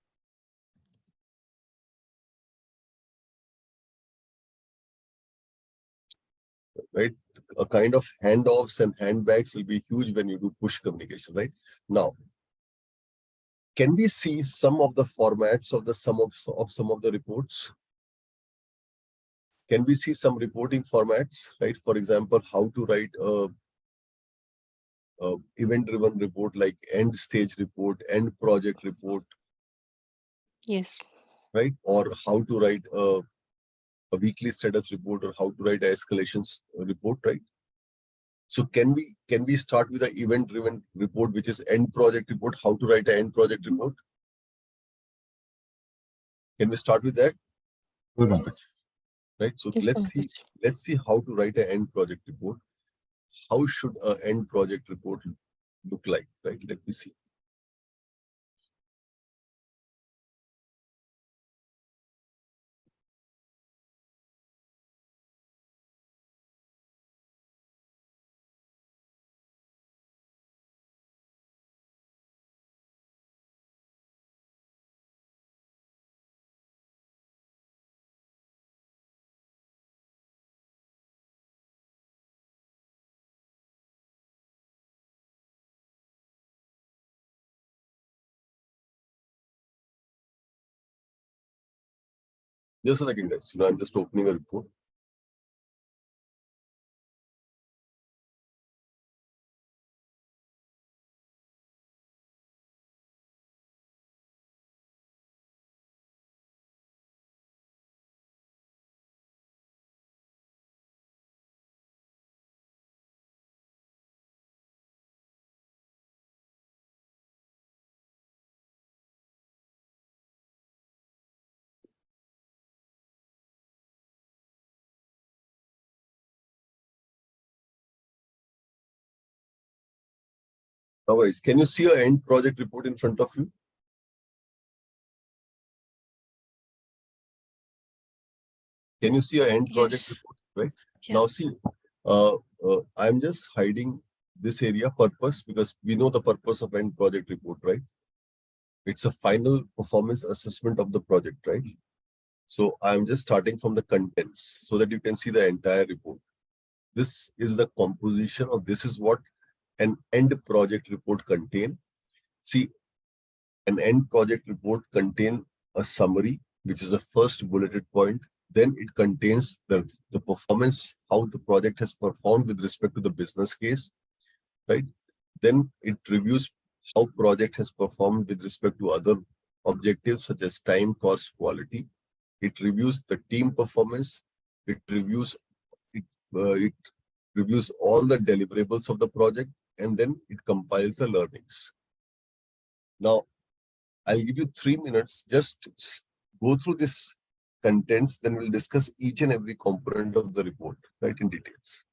Right? A kind of handoffs and handbags will be huge when you do push communication, right? Now, can we see some of the formats of some of the reports? Can we see some reporting formats, right? For example, how to write a event-driven report like end stage report, end project report, Yes. right? Or how to write a weekly status report, or how to write an escalations report, right? So can we start with an event-driven report, which is end project report? How to write an end project report? Can we start with that? Good, Pankaj. Right. So Yes, Pankaj. let's see how to write an end project report. How should an end project report look like? Right. Let me see. Just a second, guys. I'm just opening a report. Now, guys, can you see an end project report in front of you? Can you see an end project Yes. report, right? Yeah. Now see, I'm just hiding this area purpose because we know the purpose of end project report, right? It's a final performance assessment of the project, right? So I'm just starting from the contents so that you can see the entire report. This is the composition, or this is what an end project report contain. See, an end project report contain a summary, which is the first bulleted point. Then it contains the performance, how the project has performed with respect to the business case, right? Then it reviews how project has performed with respect to other objectives such as time, cost, quality. It reviews the team performance. It reviews it reviews all the deliverables of the project, and then it compiles the learnings. Now, I'll give you 3 minutes. Just go through this contents, then we'll discuss each and every component of the report, right, in details.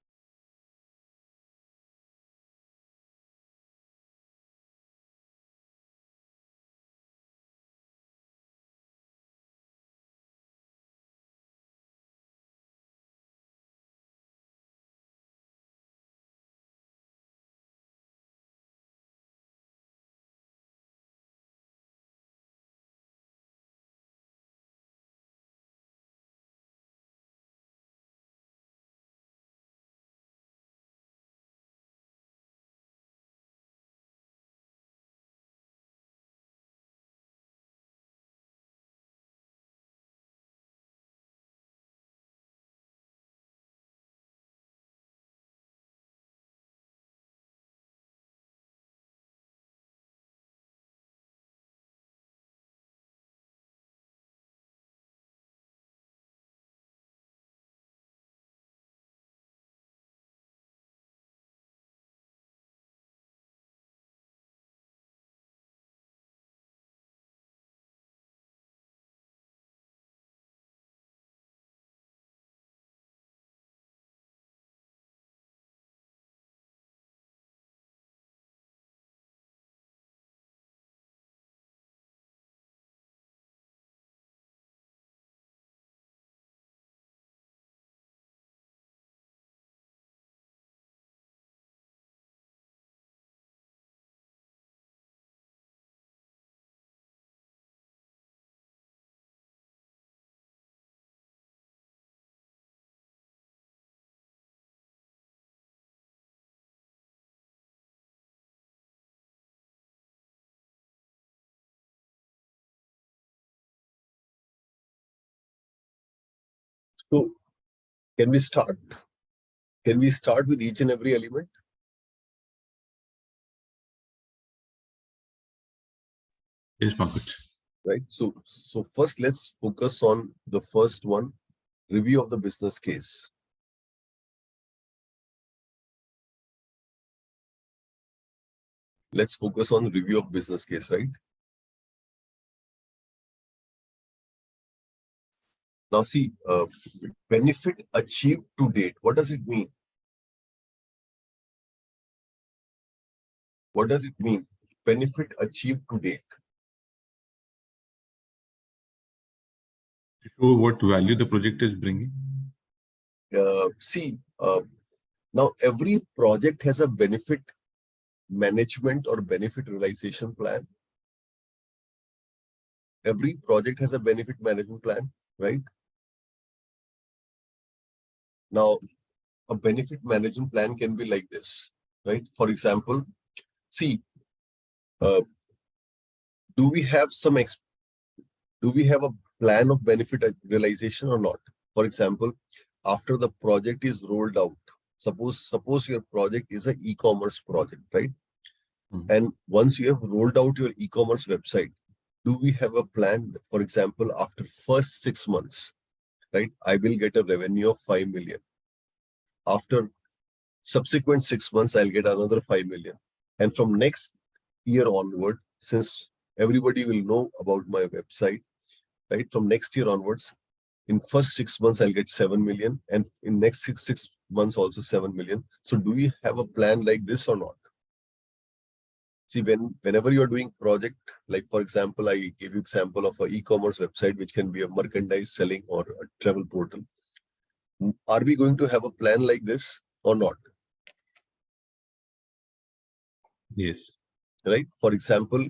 So, can we start? Can we start with each and every element? Yes, Pankaj. Right. So first, let's focus on the first one: review of the business case. Let's focus on review of business case, right? Now, see, benefit achieved to date. What does it mean? What does it mean? Benefit achieved to date. Show what value the project is bringing. See, now every project has a benefit management or benefit realization plan. Every project has a benefit management plan, right? Now, a benefit management plan can be like this, right? For example, see, do we have a plan of benefit realization or not? For example, after the project is rolled out, suppose your project is an e-commerce project, right? And once you have rolled out your e-commerce website, do we have a plan? For example, after first 6 months, right, I will get a revenue of 5 million. After subsequent 6 months, I'll get another 5 million. And from next year onward, since everybody will know about my website, right, from next year onwards, in first 6 months, I'll get 7 million. And in next six months, also 7 million. So do we have a plan like this or not? See, whenever you're doing project, like for example, I gave you example of an e-commerce website, which can be a merchandise selling or a travel portal. Are we going to have a plan like this or not? Yes. Right? For example,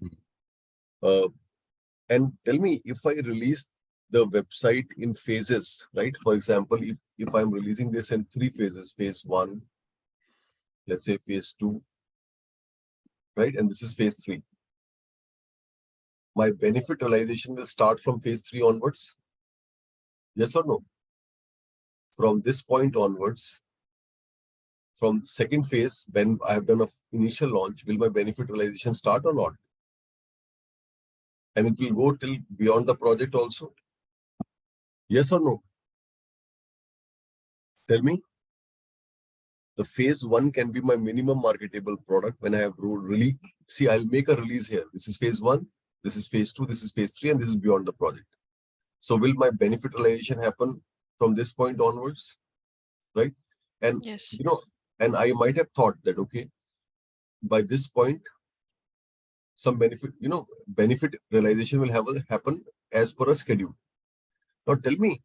and tell me if I release the website in phases, right? For example, if I'm releasing this in 3 phases, phase 1, let's say phase 2, right? And this is phase 3. My benefit realization will start from phase 3 onwards. Yes or no? From this point onwards, from second phase, when I have done an initial launch, will my benefit realization start or not? And it will go till beyond the project also. Yes or no? Tell me. The phase 1 can be my minimum marketable product when I have really, see, I'll make a release here. This is phase 1, this is phase 2, this is phase 3, and this is beyond the project. So will my benefit realization happen from this point onwards? Right? And Yes. you know, and I might have thought that, okay, by this point, some benefit, benefit realization will happen as per a schedule. Now tell me,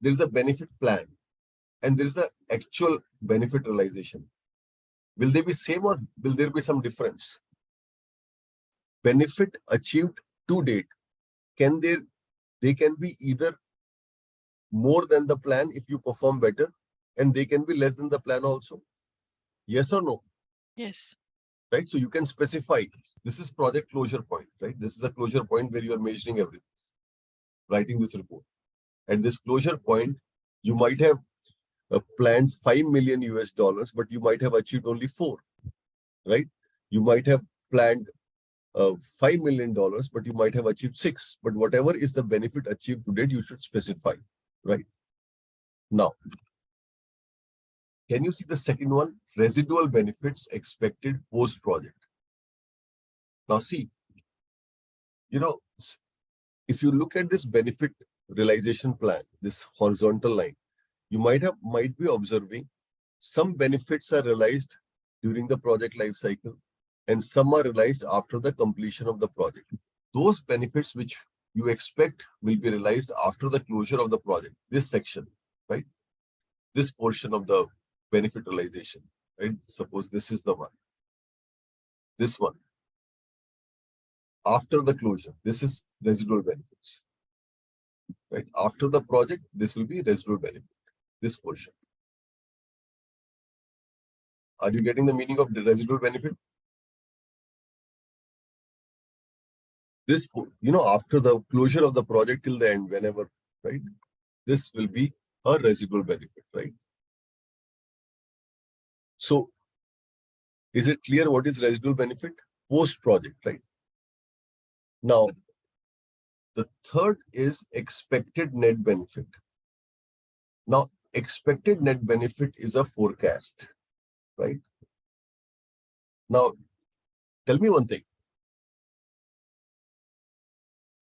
there is a benefit plan and there is an actual benefit realization. Will they be same or will there be some difference? Benefit achieved to date, they can be either more than the plan if you perform better, and they can be less than the plan also. Yes or no? Yes. Right? So you can specify, this is project closure point, right? This is the closure point where you are measuring everything, writing this report. At this closure point, you might have planned 5 million US dollars, but you might have achieved only 4, right? You might have planned $5 million, but you might have achieved 6. But whatever is the benefit achieved to date, you should specify, right? Now, can you see the second one? Residual benefits expected post-project. Now see, if you look at this benefit realization plan, this horizontal line, you might be observing some benefits are realized during the project life cycle and some are realized after the completion of the project. Those benefits which you expect will be realized after the closure of the project, this section, right? This portion of the benefit realization, right? Suppose this is the one. This one. After the closure, this is residual benefits. Right? After the project, this will be residual benefit, this portion. Are you getting the meaning of the residual benefit? This, after the closure of the project till the end, whenever, right? This will be a residual benefit, right? So, is it clear what is residual benefit? Post-project, right? Now, the third is expected net benefit. Now, expected net benefit is a forecast, right? Now, tell me one thing,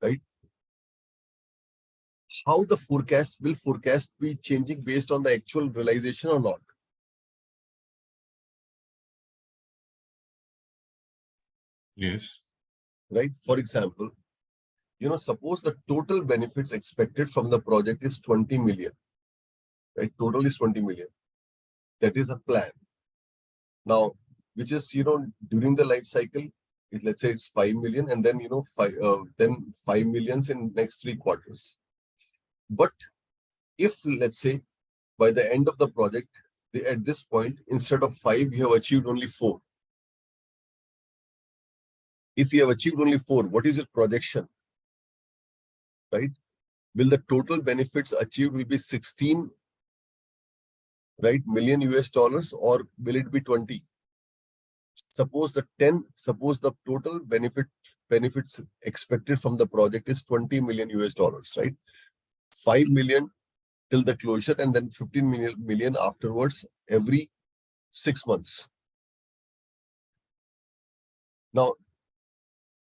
right? How the forecast be changing based on the actual realization or not? Yes. Right? For example, suppose the total benefits expected from the project is 20 million, right? Total is 20 million. That is a plan. Now, which is, during the life cycle, let's say it's 5 million and then, 5 millions in next 3 quarters. But if, let's say, by the end of the project, at this point, instead of 5, you have achieved only 4. If you have achieved only 4, what is your projection? Right? Will the total benefits achieved will be 16, right, million US dollars, or will it be 20? Suppose the total benefits expected from the project is 20 million US dollars, right? 5 million till the closure and then 15 million afterwards every 6 months. Now,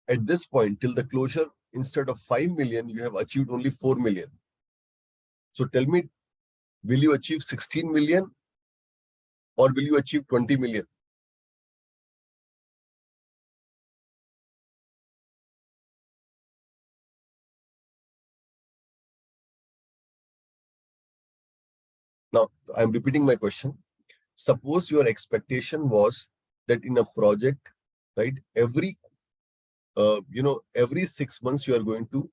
at this point, till the closure, instead of 5 million, you have achieved only 4 million. So tell me, will you achieve 16 million or will you achieve 20 million? Now, I'm repeating my question. Suppose your expectation was that in a project, right, every 6 months you are going to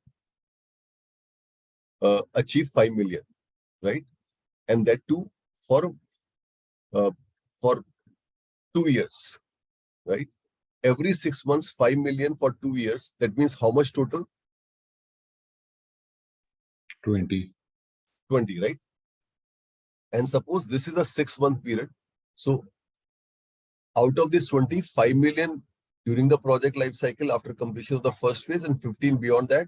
achieve 5 million, right? And that too for uh, for 2 years, right? Every 6 months, 5 million for 2 years. That means how much total? 20. 20, right? And suppose this is a 6-month period. So out of this 25 million during the project life cycle after completion of the first phase and 15 beyond that,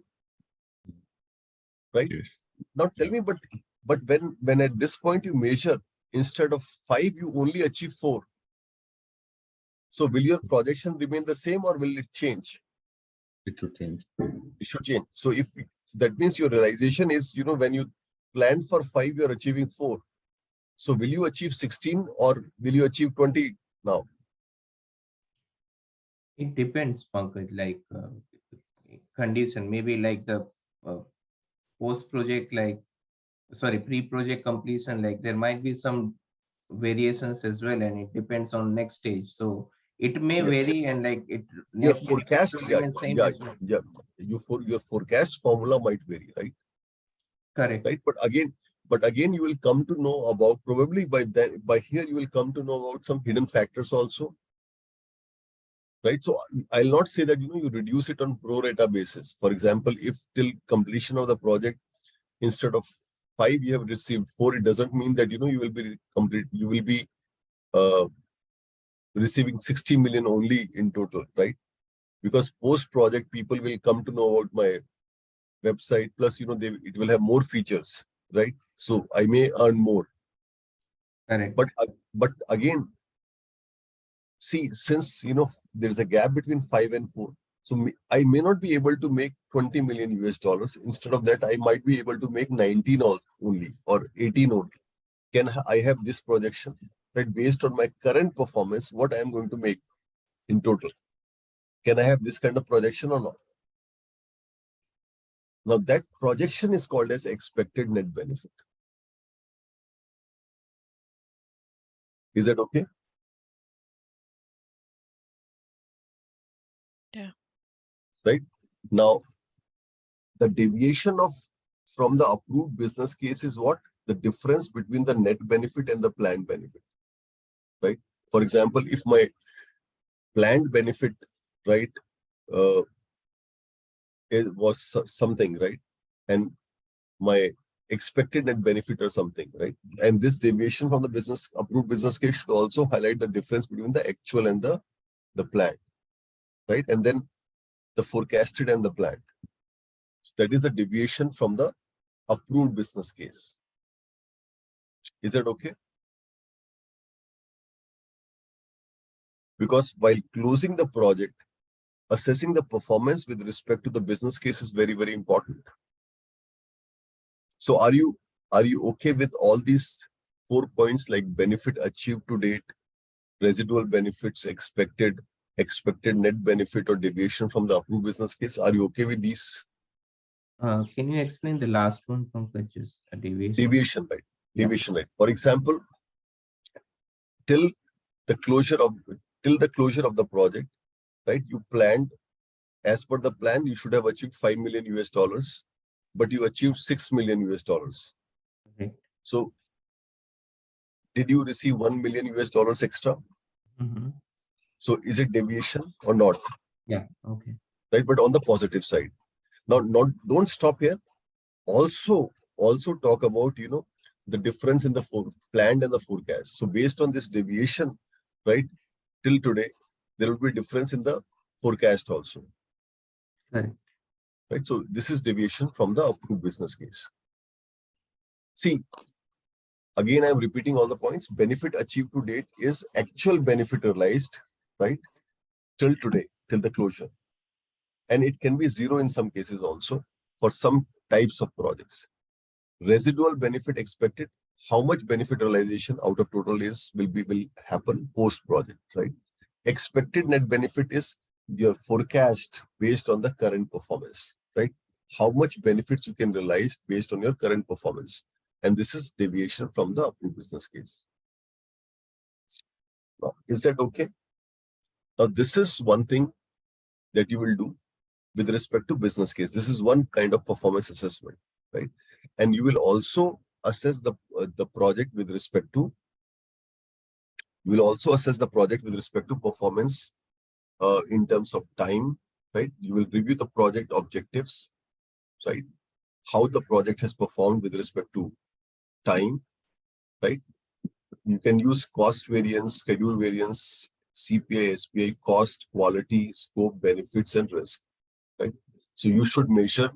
right? Yes. Now tell me, but when at this point you measure, instead of 5, you only achieve 4. So will your projection remain the same or will it change? It should change. It should change. So if that means your realization is, when you plan for 5, you're achieving 4. So will you achieve 16 or will you achieve 20 now? It depends, Pankaj, like condition, maybe like the post-project, like, sorry, pre-project completion, like there might be some variations as well, and it depends on next stage. So it may Yes. vary, and like it Your net benefit forecast, will yeah, remain same yeah, as well. yeah. Your forecast formula might vary, right? Correct. Right. But again, you will come to know about, probably by here, you will come to know about some hidden factors also. Right. So I'll not say that, you reduce it on pro rata basis. For example, if till completion of the project, instead of 5, you have received 4, it doesn't mean that, you will be complete, you will be receiving 60 million only in total, right? Because post project people will come to know about my website, plus, it will have more features, right? So I may earn more. Correct. But again, see, since, there's a gap between 5 and 4, so I may not be able to make 20 million US dollars. Instead of that, I might be able to make 19 only or 18 only. Can I have this projection that based on my current performance, what I am going to make in total? Can I have this kind of projection or not? Now that projection is called as expected net benefit. Is that okay? Yeah. Right. Now, the deviation from the approved business case is what? The difference between the net benefit and the planned benefit. Right. For example, if my planned benefit, right, it was something, right, and my expected net benefit or something, right, and this deviation from the approved business case should also highlight the difference between the actual and the planned, right, and then the forecasted and the planned. That is a deviation from the approved business case. Is that okay? Because while closing the project, assessing the performance with respect to the business case is very, very important. So are you okay with all these 4 points, like benefit achieved to date, residual benefits, expected net benefit, or deviation from the approved business case? Are you okay with these? Can you explain the last one, Pankaj? Just a deviation. Deviation, right? Yeah. Deviation, right? For example, till the closure of the project, right? You planned, as per the plan, you should have achieved 5 million US dollars, but you achieved 6 million US dollars. Okay. So did you receive 1 million US dollars extra? Mm-hmm. So is it deviation or not? Yeah. Okay. Right, but on the positive side. Now, don't stop here. Also talk about, the difference in the planned and the forecast. So based on this deviation, right, till today, there will be a difference in the forecast also. Correct. Right. So this is deviation from the approved business case. See, again, I'm repeating all the points. Benefit achieved to date is actual benefit realized, right, till today, till the closure. And it can be zero in some cases also for some types of projects. Residual benefit expected, how much benefit realization out of total will happen post project, right? Expected net benefit is your forecast based on the current performance, right? How much benefits you can realize based on your current performance. And this is deviation from the approved business case. Now, is that okay? Now, this is one thing that you will do with respect to business case. This is one kind of performance assessment, right? And you will also assess the project with respect to, performance in terms of time, right? You will review the project objectives, right? How the project has performed with respect to time, right? You can use cost variance, schedule variance, CPI, SPI, cost, quality, scope, benefits, and risk, right? So you should measure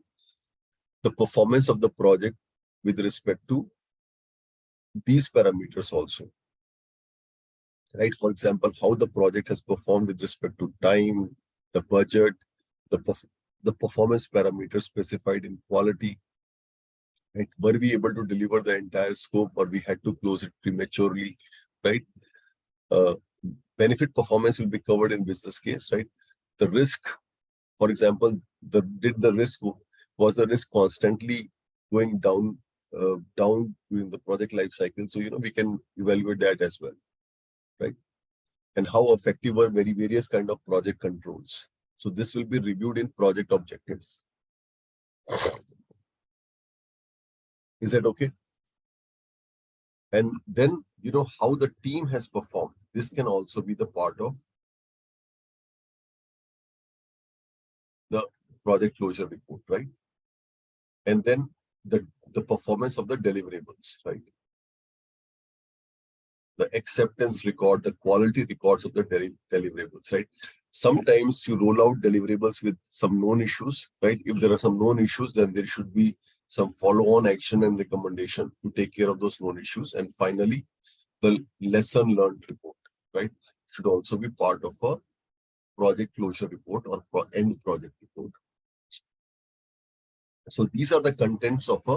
the performance of the project with respect to these parameters also, right? For example, how the project has performed with respect to time, the budget, the performance parameters specified in quality, right? Were we able to deliver the entire scope, or we had to close it prematurely, right? Benefit performance will be covered in business case, right? The risk, for example, was the risk constantly going down during the project life cycle? So we can evaluate that as well, right? And how effective were various kind of project controls? So this will be reviewed in project objectives. Is that okay? And then how the team has performed. This can also be the part of the project closure report, right? And then the performance of the deliverables, right? The acceptance record, the quality records of the deliverables, right? Sometimes you roll out deliverables with some known issues, right? If there are some known issues, then there should be some follow-on action and recommendation to take care of those known issues. And finally, the lesson learned report, right? Should also be part of a project closure report or end project report. So these are the contents of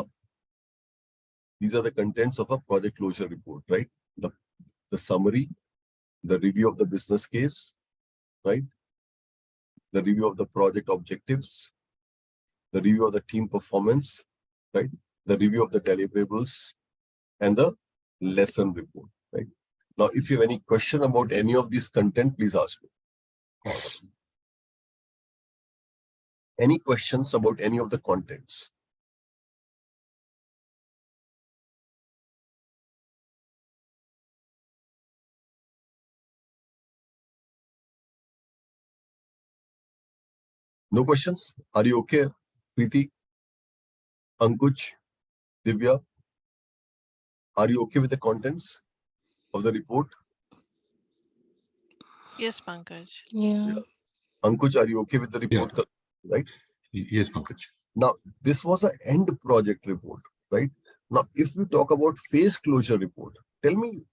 a project closure report, right? The summary, the review of the business case, right? The review of the project objectives, the review of the team performance, right? The review of the deliverables, and the lesson report, right? Now, if you have any question about any of these content, please ask me. Any questions about any of the contents? No questions? Are you okay, Preeti, Ankush, Divya? Are you okay with the contents of the report? Yes, Pankaj. Yeah. Ankush, are you okay with the report? Yeah. Right? Yes, Pankaj. Now, this was an end project report, right? Now, if we talk about phase closure report, tell me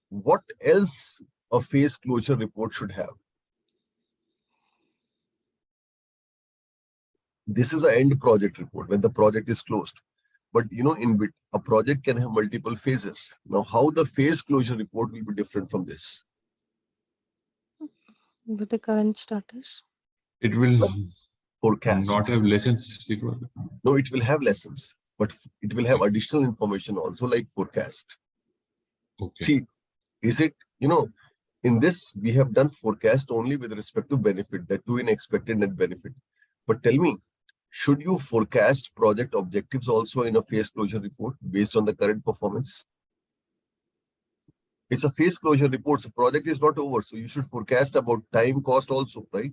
what else a phase closure report should have. This is an end project report when the project is closed. But a project can have multiple phases. Now, how the phase closure report will be different from this? With the current status. It will Forecast. not have lessons. No, it will have lessons, but it will have additional information also, like forecast. Okay. See, is it, in this, we have done forecast only with respect to benefit, that to in expected net benefit. But tell me, should you forecast project objectives also in a phase closure report based on the current performance? It's a phase closure report, so project is not over, so you should forecast about time, cost also, right?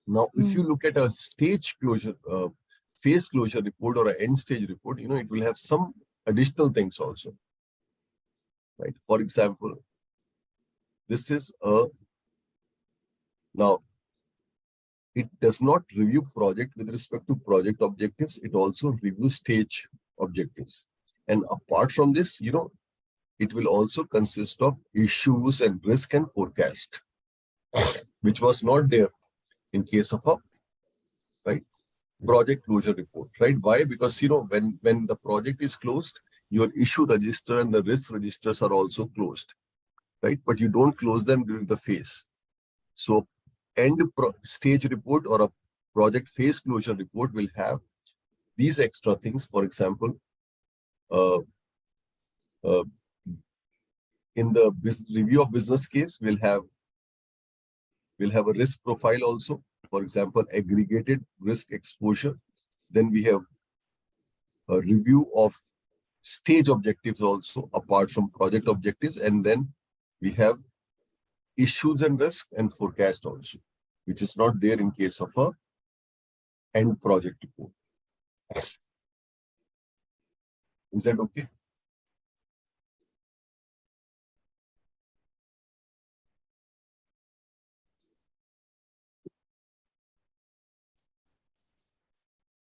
Now, if you look at a stage closure, phase closure report or an end stage report, it will have some additional things also, right? For example, this is now it does not review project with respect to project objectives. It also reviews stage objectives. And apart from this, it will also consist of issues and risk and forecast, which was not there in case of a project closure report, right? Why? Because when the project is closed, your issue register and the risk registers are also closed, right? But you don't close them during the phase. So end stage report or a project phase closure report will have these extra things. For example, uh, uh, in the review of business case, we'll have a risk profile also. For example, aggregated risk exposure. Then we have a review of stage objectives also, apart from project objectives. And then we have issues and risk and forecast also, which is not there in case of a end project report. Is that okay?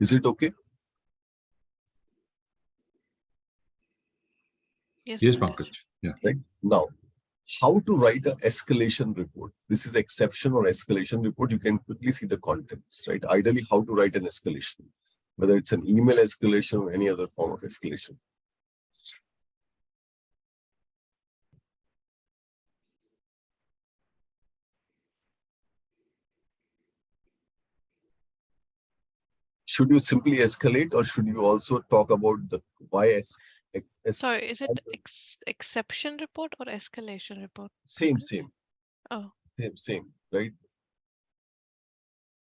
Is it okay? Yes, Yes, Pankaj. Pankaj. Yeah. Right now, how to write an escalation report? This is exception or escalation report. You can quickly see the contents, right? Ideally, how to write an escalation, whether it's an email escalation or any other form of escalation. Should you simply escalate, or should you also talk about the why? Sorry, is it exception report or escalation report? Same, Oh, same, right?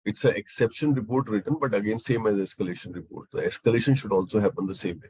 It's an exception report written, but again, same as escalation report. The escalation should also happen the same way.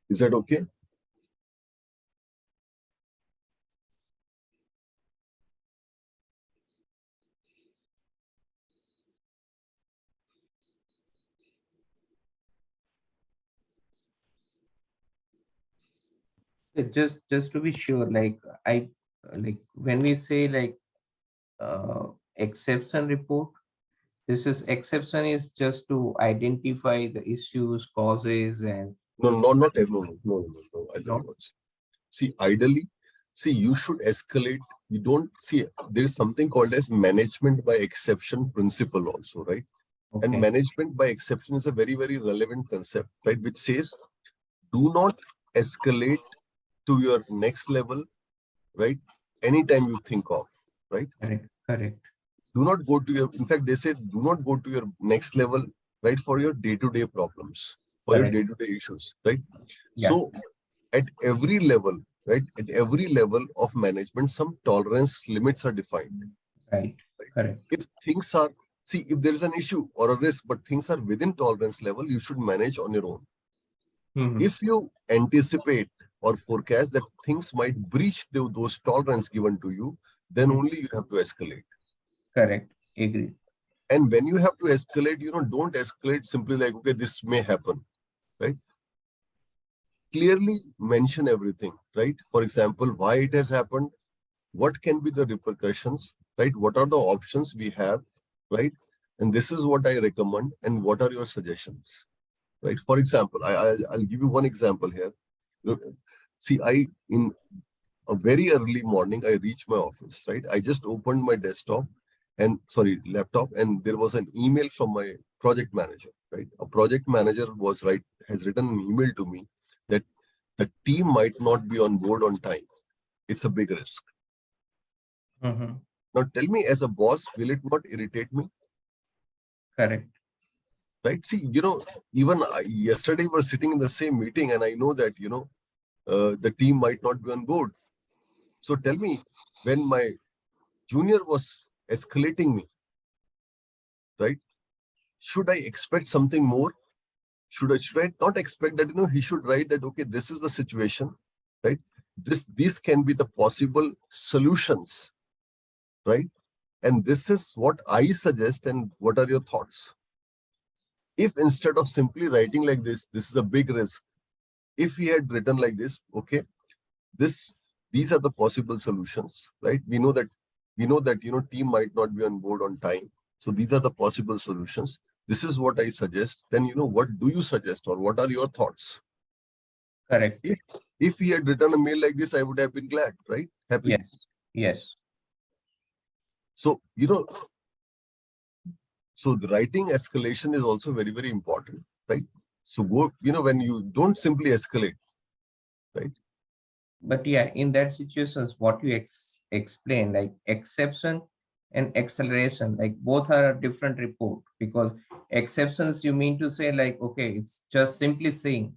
Is that okay? Just to be sure, like like when we say like exception report, this is exception is just to identify the issues, causes, and No, not everyone. No. I no. don't see. See, ideally, you should escalate. You don't see, there is something called as management by exception principle also, right? And Okay. management by exception is a very, very relevant concept, right? Which says, do not escalate to your next level, right? Anytime you think of, right? Correct. Do not go to your, in fact, they say, do not go to your next level, right? For your day-to-day problems, for your Correct. day-to-day issues, right? Yeah. So at every level, right? At every level of management, some tolerance limits are defined. Right. Correct. If things are, if there is an issue or a risk, but things are within tolerance level, you should manage on your own. Mhm. If you anticipate or forecast that things might breach those tolerance given to you, then only you have to escalate. Correct. Agree. And when you have to escalate, don't escalate simply like, okay, this may happen, right? Clearly mention everything, right? For example, why it has happened, what can be the repercussions, right? What are the options we have, right? And this is what I recommend, and what are your suggestions, right? For example, I'll give you one example here. See, in a very early morning, I reached my office, right? I just opened my laptop, and there was an email from my project manager, right? A project manager has written an email to me that the team might not be on board on time. It's a big risk. Mhm. Now tell me, as a boss, will it not irritate me? Correct. Right? See, even yesterday we were sitting in the same meeting, and I know that, the team might not be on board. So tell me, when my junior was escalating me, right? Should I expect something more? Should I not expect that, he should write that, okay, this is the situation, right? These can be the possible solutions, right? And this is what I suggest, and what are your thoughts? If instead of simply writing like this is a big risk, if he had written like this, okay, these are the possible solutions, right? We know that team might not be on board on time, So these are the possible solutions. This is what I suggest. Then, what do you suggest, or what are your thoughts? Correct. If he had written a mail like this, I would have been glad, right? Happy. Yes. Yes. So, so the writing escalation is also very, very important, right? So go, when you don't simply escalate, right? But yeah, in that situations, what you explain, like exception and acceleration, like both are a different report, because exceptions, you mean to say like, okay, it's just simply saying.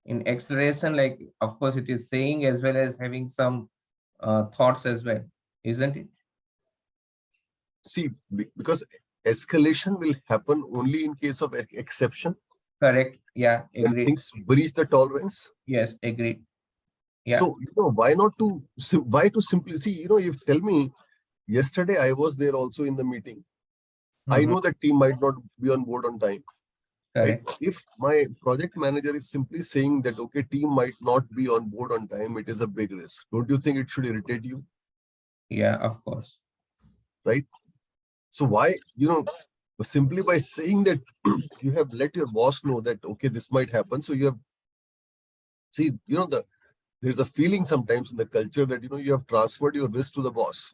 In acceleration, like, of course, it is saying as well as having some thoughts as well, isn't it? See, because escalation will happen only in case of exception. Correct. Yeah, When agreed. things breach the tolerance. Yes, agreed. Yeah. So, why to simply see, if tell me, yesterday I was there also in the meeting. I Mhm. know that team might not be on board on time. Right? Correct. If my project manager is simply saying that, okay, team might not be on board on time, it is a big risk. Don't you think it should irritate you? Yeah, of course. Right? So why, simply by saying that you have let your boss know that, okay, this might happen. So you have, see, there's a feeling sometimes in the culture that, you have transferred your risk to the boss.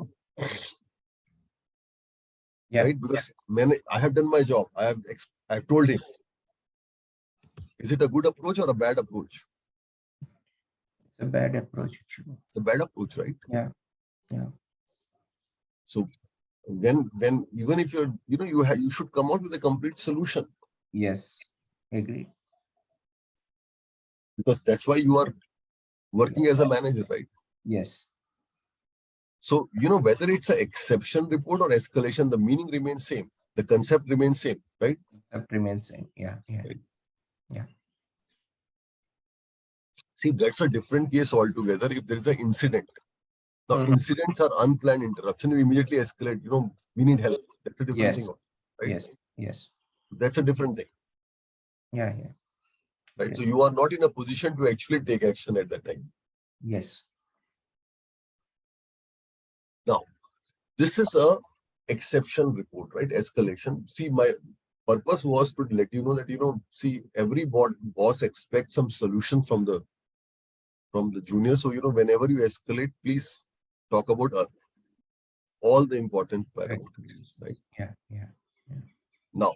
Yeah. Right? Because I have done my job. I've told him. Is it a good approach or a bad approach? It's a bad approach, actually. It's a bad approach, right? Yeah. Yeah. So when even if you're, you should come out with a complete solution, Yes, agreed. because that's why you are working as a manager, right? Yes. So, whether it's an exception report or escalation, the meaning remains same. The concept remains same, right? That remains same. Yeah. Yeah. Right. Yeah. See, that's a different case altogether. If there is an incident, now Mhm. incidents are unplanned interruption. You immediately escalate. We need help. That's a different Yes. thing, right? Yes. Yes. That's a different thing, Yeah. Yeah. right? Yes. So you are not in a position to actually take action at that time. Yes. Now, this is a exception report, right? Escalation. See, my purpose was to let you know that, see, every boss expects some solution from the junior. So, whenever you escalate, please talk about all the important parameters, right? Yeah. Yeah. Now,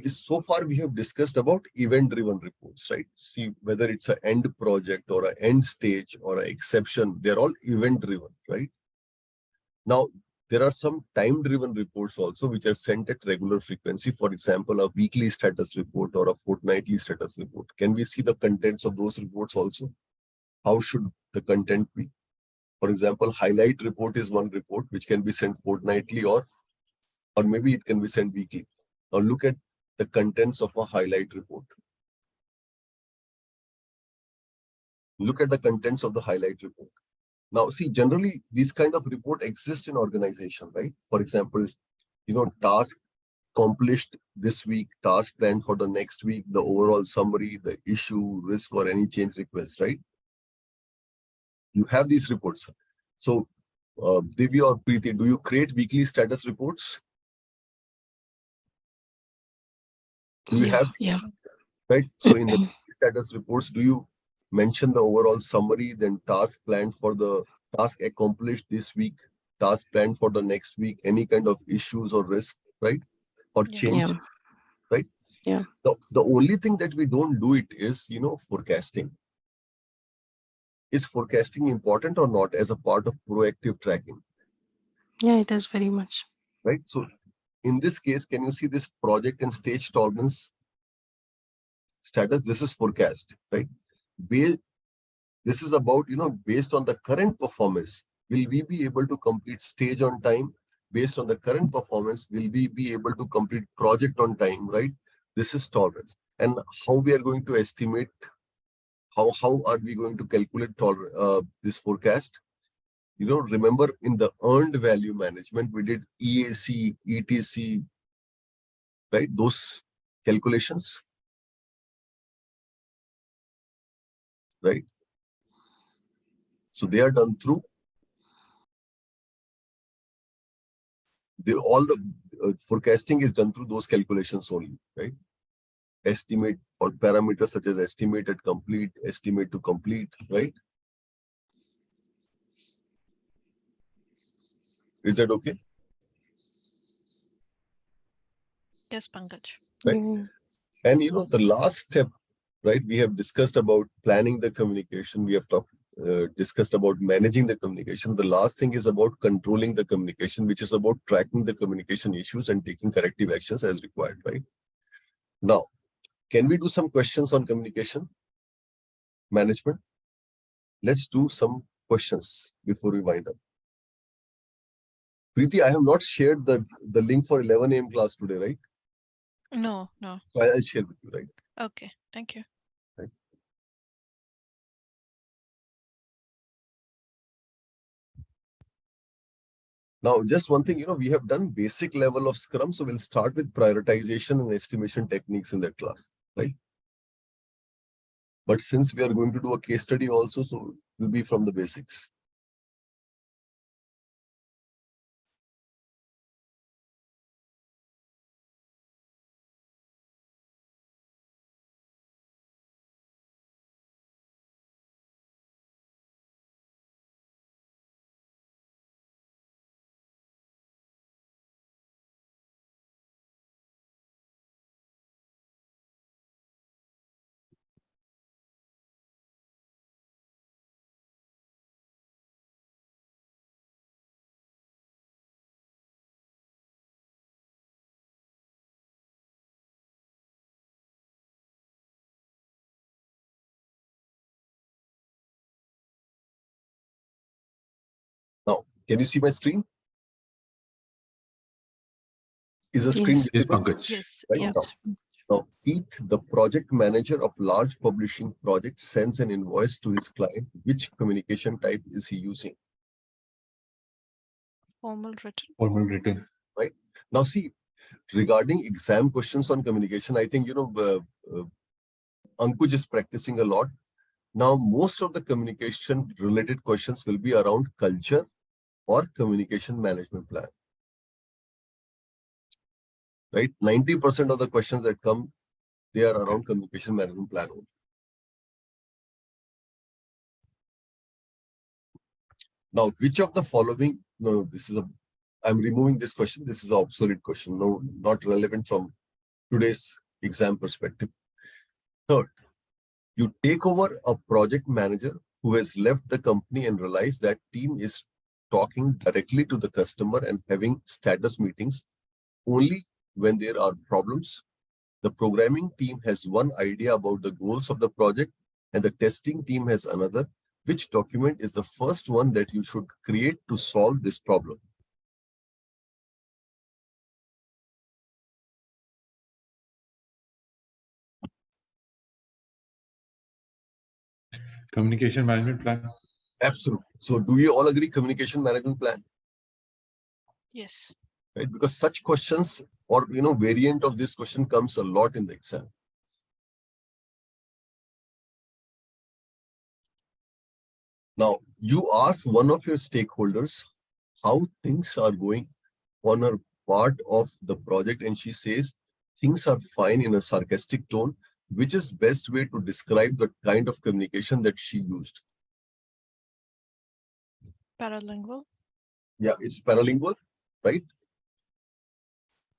so far we have discussed about event-driven reports, right? See, whether it's an end project or an end stage or an exception, they're all event-driven, right? Now, there are some time-driven reports also which are sent at regular frequency. For example, a weekly status report or a fortnightly status report. Can we see the contents of those reports also? How should the content be? For example, highlight report is one report which can be sent fortnightly or maybe it can be sent weekly. Now look at the contents of a highlight report. Look at the contents of the highlight report. Now, see, generally these kind of report exist in organization, right? For example, task accomplished this week, task plan for the next week, the overall summary, the issue, risk, or any change request, right? You have these reports. So, Divya or Preeti, do you create weekly status reports? Do you have, right? So in the status reports, do you mention the overall summary, then task planned for the task accomplished this week, task planned for the next week, any kind of issues or risk, right? Or change, right? Yeah. The only thing that we don't do it is, forecasting. Is forecasting important or not as a part of proactive tracking? Yeah, it is very much. Right. So in this case, can you see this project and stage tolerance status? This is forecast, right? This is about, based on the current performance, will we be able to complete stage on time? Based on the current performance, will we be able to complete project on time, right? This is tolerance. And how we are going to estimate, how are we going to calculate this forecast? Remember in the earned value management, we did EAC, ETC, right? Those calculations, right? So they are done through all the forecasting is done through those calculations only, right? Estimate or parameters such as estimate at complete, estimate to complete, right? Is that okay? Yes, Pankaj. Right. And the last step, right? We have discussed about planning the communication. We have discussed about managing the communication. The last thing is about controlling the communication, which is about tracking the communication issues and taking corrective actions as required, right? Now, can we do some questions on communication management? Let's do some questions before we wind up. Preeti, I have not shared the link for 11 a.m. class today, right? No. So I'll share with you, right? Okay, thank you. Right. Now, just one thing, we have done basic level of Scrum, so we'll start with prioritization and estimation techniques in that class, right? But since we are going to do a case study also, so it will be from the basics. Now, can you see my screen? Is the screen Yes. Yes, visible? Pankaj. Yes, Right yeah. Now, Keith, the project manager of large publishing project, sends an invoice to his client. Which communication type is he using? Formal written. Formal written. Right. Now, see, regarding exam questions on communication, I think, Ankuj is practicing a lot. Now, most of the communication related questions will be around culture or communication management plan. Right? 90% of the questions that come, they are around communication management plan only. Now, which of the following, no, I'm removing this question. This is an obsolete question. No, not relevant from today's exam perspective. Third, you take over a project manager who has left the company and realize that team is talking directly to the customer and having status meetings only when there are problems. The programming team has one idea about the goals of the project and the testing team has another. Which document is the first one that you should create to solve this problem? Communication management plan. Absolutely. So do you all agree communication management plan? Yes. Right? Because such questions or variant of this question comes a lot in the exam. Now, you ask one of your stakeholders how things are going on her part of the project, and she says things are fine in a sarcastic tone. Which is best way to describe the kind of communication that she used? Paralingual. Yeah, it's paralingual, right?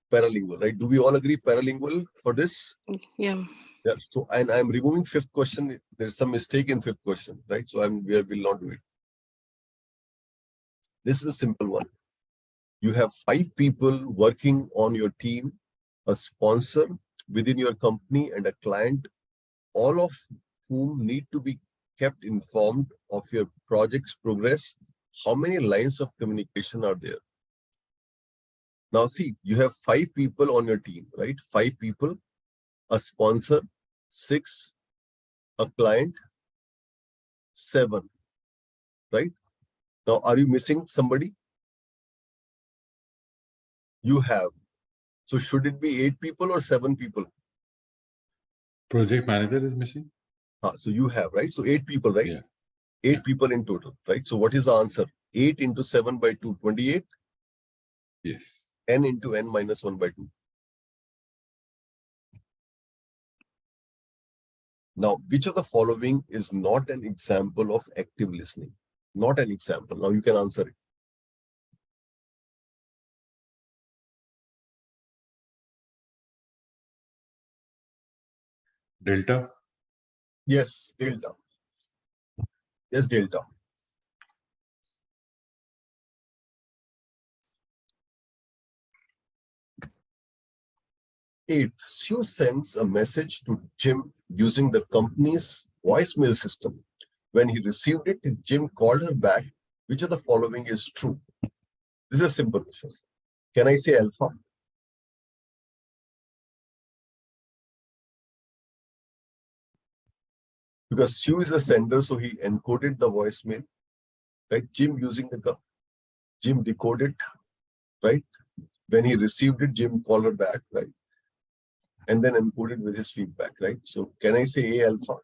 Paralingual, right? Do we all agree paralingual for this? Yeah. Yeah. So, and I'm removing fifth question. There's some mistake in fifth question, right? So we will not do it. This is a simple one. You have 5 people working on your team, a sponsor within your company and a client, all of whom need to be kept informed of your project's progress. How many lines of communication are there? Now see, you have 5 people on your team, right? 5 people, a sponsor, 6, a client, 7, right? Now, are you missing somebody? You have. So should it be 8 people or 7 people? Project manager is missing. So you have, right? So 8 people, right? Yeah. 8 people in total, right? So what is the answer? 8 into 7 by 2, 28. Yes. n into n minus 1 by 2. Now, which of the following is not an example of active listening? Not an example. Now you can answer it. Delta. Yes, delta. Yes, delta. Eighth, Sue sends a message to Jim using the company's voicemail system. When he received it, Jim called her back. Which of the following is true? This is simple. Can I say alpha? Because Sue is a sender, so he encoded the voicemail, right? Jim Jim decoded, right? When he received it, Jim called her back, right? And then encoded with his feedback, right? So can I say A alpha?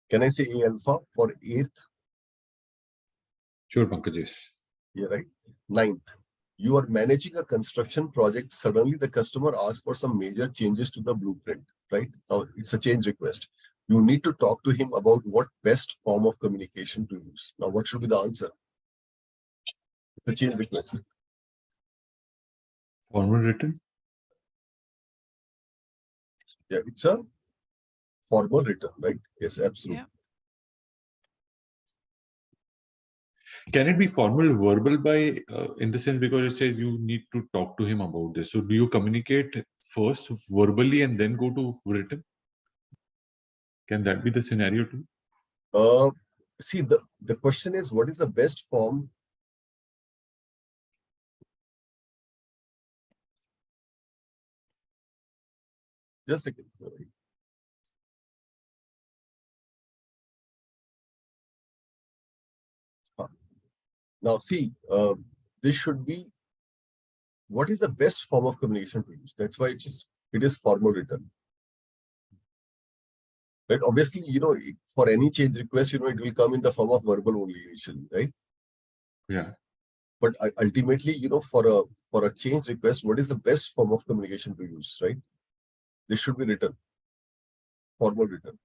Can I say A alpha for eighth? Sure, Pankaj, yes. Yeah, right. Ninth, you are managing a construction project. Suddenly, the customer asks for some major changes to the blueprint, right? Now, it's a change request. You need to talk to him about what best form of communication to use. Now, what should be the answer? It's a change request. Formal written. Yeah, it's a formal written, right? Yes, absolutely. Yeah. Can it be formal verbal by in the sense because it says you need to talk to him about this? So do you communicate first verbally and then go to written? Can that be the scenario too? See, the question is, what is the best form? Just a second. Now, see, this should be what is the best form of communication to use. That's why it is formal written. Right? Obviously, for any change request, it will come in the form of verbal only initially, right? Yeah. But ultimately, for a change request, what is the best form of communication to use, right? This should be written, formal written.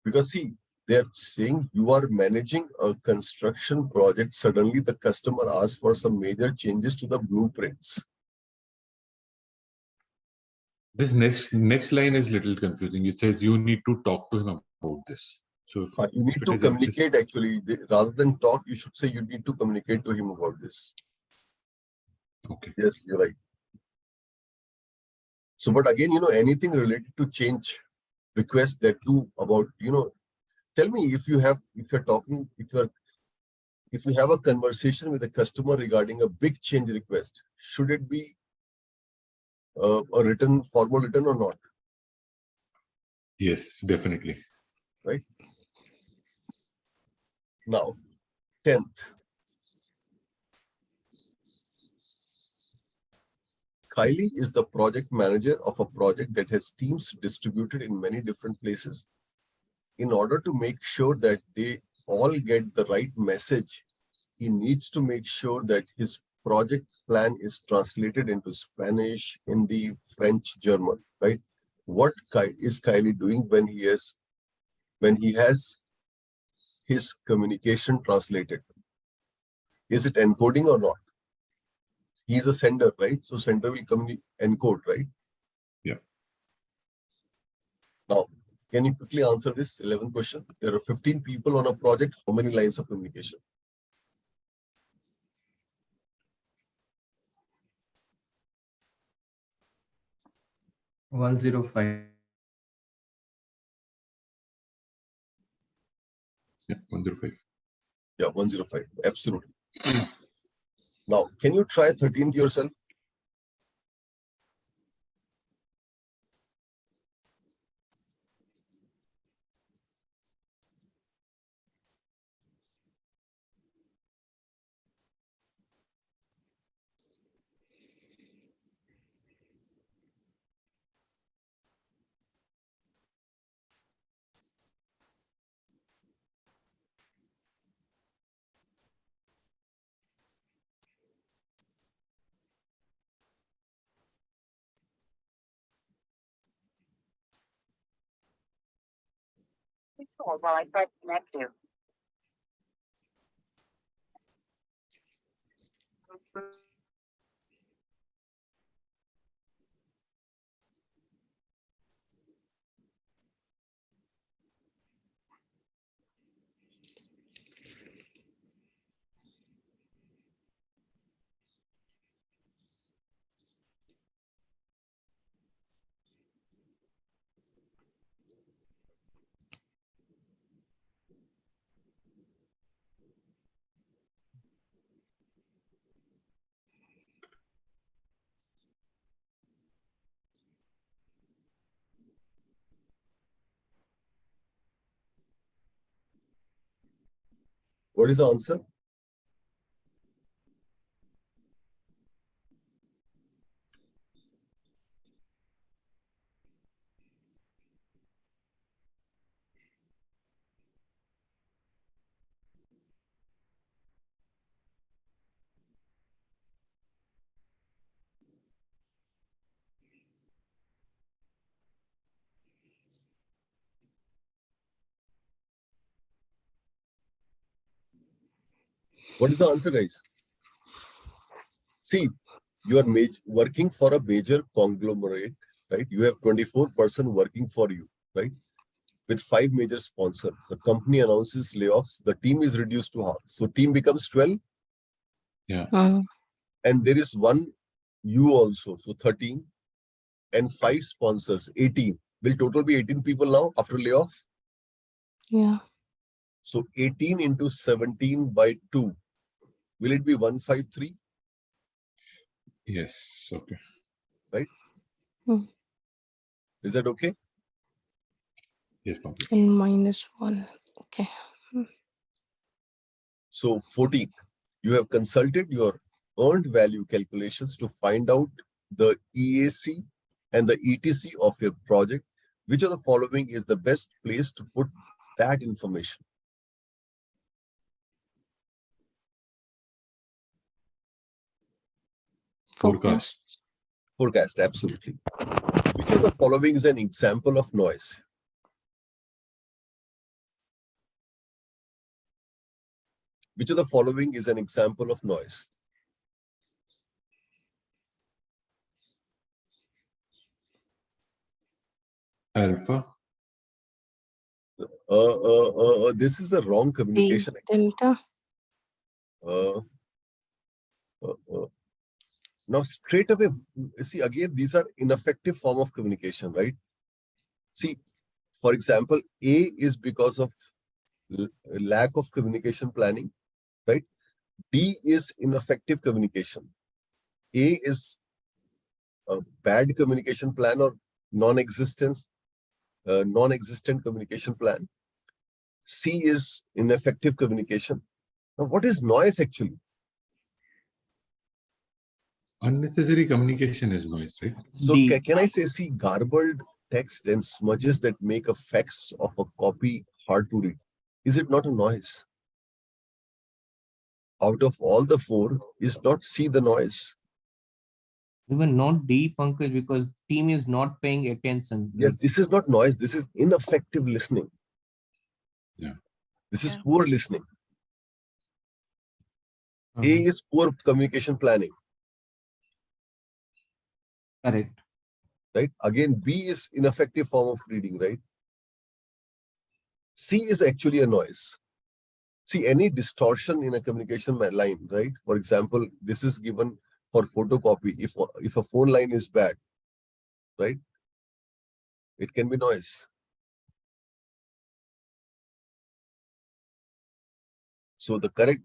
Because see, they're saying you are managing a construction project. Suddenly, the customer asks for some major changes to the blueprints. This next line is little confusing. It says you need to talk to him about this. So You need to communicate actually. Rather than talk, you should say you need to communicate to him about this. Okay. Yes, you're right. So, but again, anything related to change requests that do about, tell me if you have a conversation with a customer regarding a big change request, should it be a formal written or not? Yes, definitely. Right. Now, 10th. Kylie is the project manager of a project that has teams distributed in many different places. In order to make sure that they all get the right message, he needs to make sure that his project plan is translated into Spanish, Hindi, French, German, right? What is Kylie doing when he has his communication translated? Is it encoding or not? He's a sender, right? So sender will encode, right? Yeah. Now, can you quickly answer this 11th question? There are 15 people on a project. How many lines of communication? 105. Yeah, 105. Yeah, 105. Absolutely. Now, can you try 13th yourself? What is the answer? What is the answer, guys? See, you are working for a major conglomerate, right? You have 24% working for you, right? With 5 major sponsors. The company announces layoffs. The team is reduced to half. So team becomes 12. Mm. And there is one you also. So 13. And 5 sponsors, 18. Will total be 18 people now after layoff? Yeah. So 18 into 17 by 2. Will it be 153? Yes. Okay. Right? Mm. Is that okay? Yes, Pankaj. And -1. Okay. So 14th, you have consulted your earned value calculations to find out the EAC and the ETC of your project. Which of the following is the best place to put that information? Focus. Forecast, absolutely. Which of the following is an example of noise? Which of the following is an example of noise? Alpha. This is a wrong communication. Delta. Uh, uh, uh, Now, straight away, see, again, these are ineffective form of communication, right? See, for example, A is because of lack of communication planning, right? D is ineffective communication. A is a bad communication plan or non-existent communication plan. C is ineffective communication. Now, what is noise actually? Unnecessary communication is noise, right? So D. can I say, see, garbled text and smudges that make a fax of a copy hard to read? Is it not a noise? Out of all the 4, is not C the noise? Even not D, Pankaj, because team is not paying attention. Yeah, Like, this is not noise. This is ineffective listening. Yeah. This is Yeah. poor listening. A Mhm. is poor communication planning, Correct. right? Again, B is ineffective form of reading, right? C is actually a noise. See, any distortion in a communication line, right? For example, this is given for photocopy. If a phone line is bad, right? It can be noise. So the correct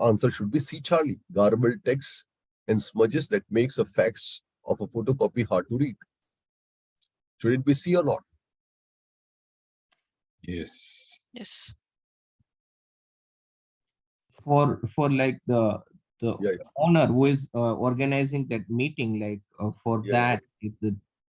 answer should be C, Charlie. Garbled text and smudges that makes a fax of a photocopy hard to read. Should it be C or not? Yes. Yes. For like the Yeah, owner who is organizing that meeting, like for yeah. that,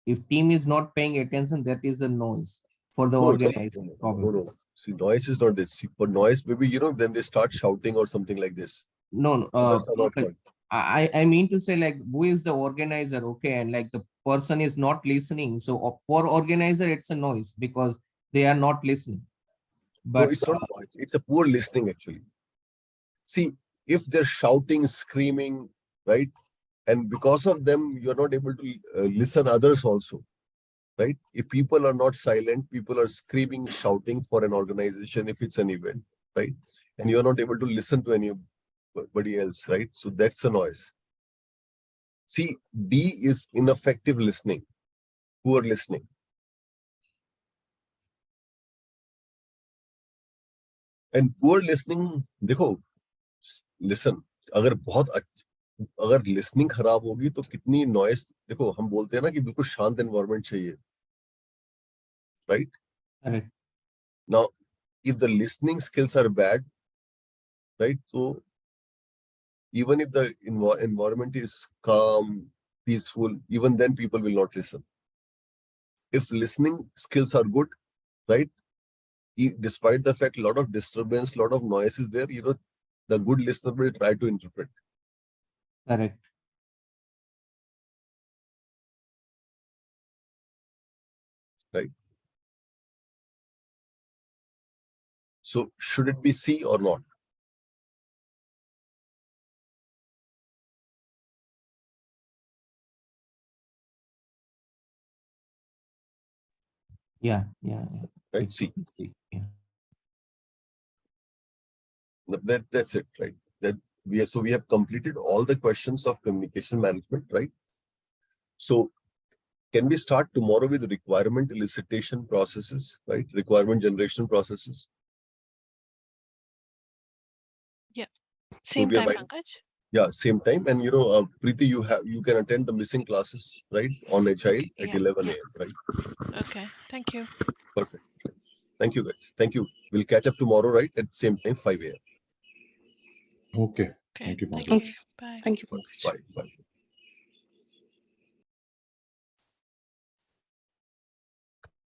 if team is not paying attention, that is the noise for the No, organizer, no. probably. See, noise is not this. See, for noise, maybe, then they start shouting or something like this. No, no, Others are not Pankaj, called. I mean to say, like, who is the organizer? Okay, and like the person is not listening. So for organizer, it's a noise because they are not listening. No, But it's not noise. It's a poor listening actually. See, if they're shouting, screaming, right? And because of them, you're not able to listen others also, right? If people are not silent, people are screaming, shouting for an organization if it's an event, right? And you're not able to listen to anybody else, right? So that's a noise. See, D is ineffective listening, poor listening. And poor listening, देखो, listen, अगर listening खराब होगी तो कितनी noise, देखो हम बोलते हैं ना कि बिल्कुल शांत environment चाहिए, right? correct. Now, if the listening skills are bad, right? So even if the environment is calm, peaceful, even then people will not listen. If listening skills are good, right? Despite the fact a lot of disturbance, lot of noise is there, the good listener will try to interpret. Correct. Right. So should it be C or not? Yeah. Right. It's C. yeah. That's it, right? So we have completed all the questions of communication management, right? So can we start tomorrow with requirement elicitation processes, right? Requirement generation processes. Same we are time, right. Pankaj? Yeah, same time. And Preeti, you can attend the missing classes, right? On Agile at Yeah. 11 a.m., right? Okay, thank you. Perfect. Thank you, guys. Thank you. We'll catch up tomorrow, right? At same time, 5 a.m. Okay. Okay, Thank you, thank Pankaj. you. Bye. Thank you, Pankaj. Bye. Bye.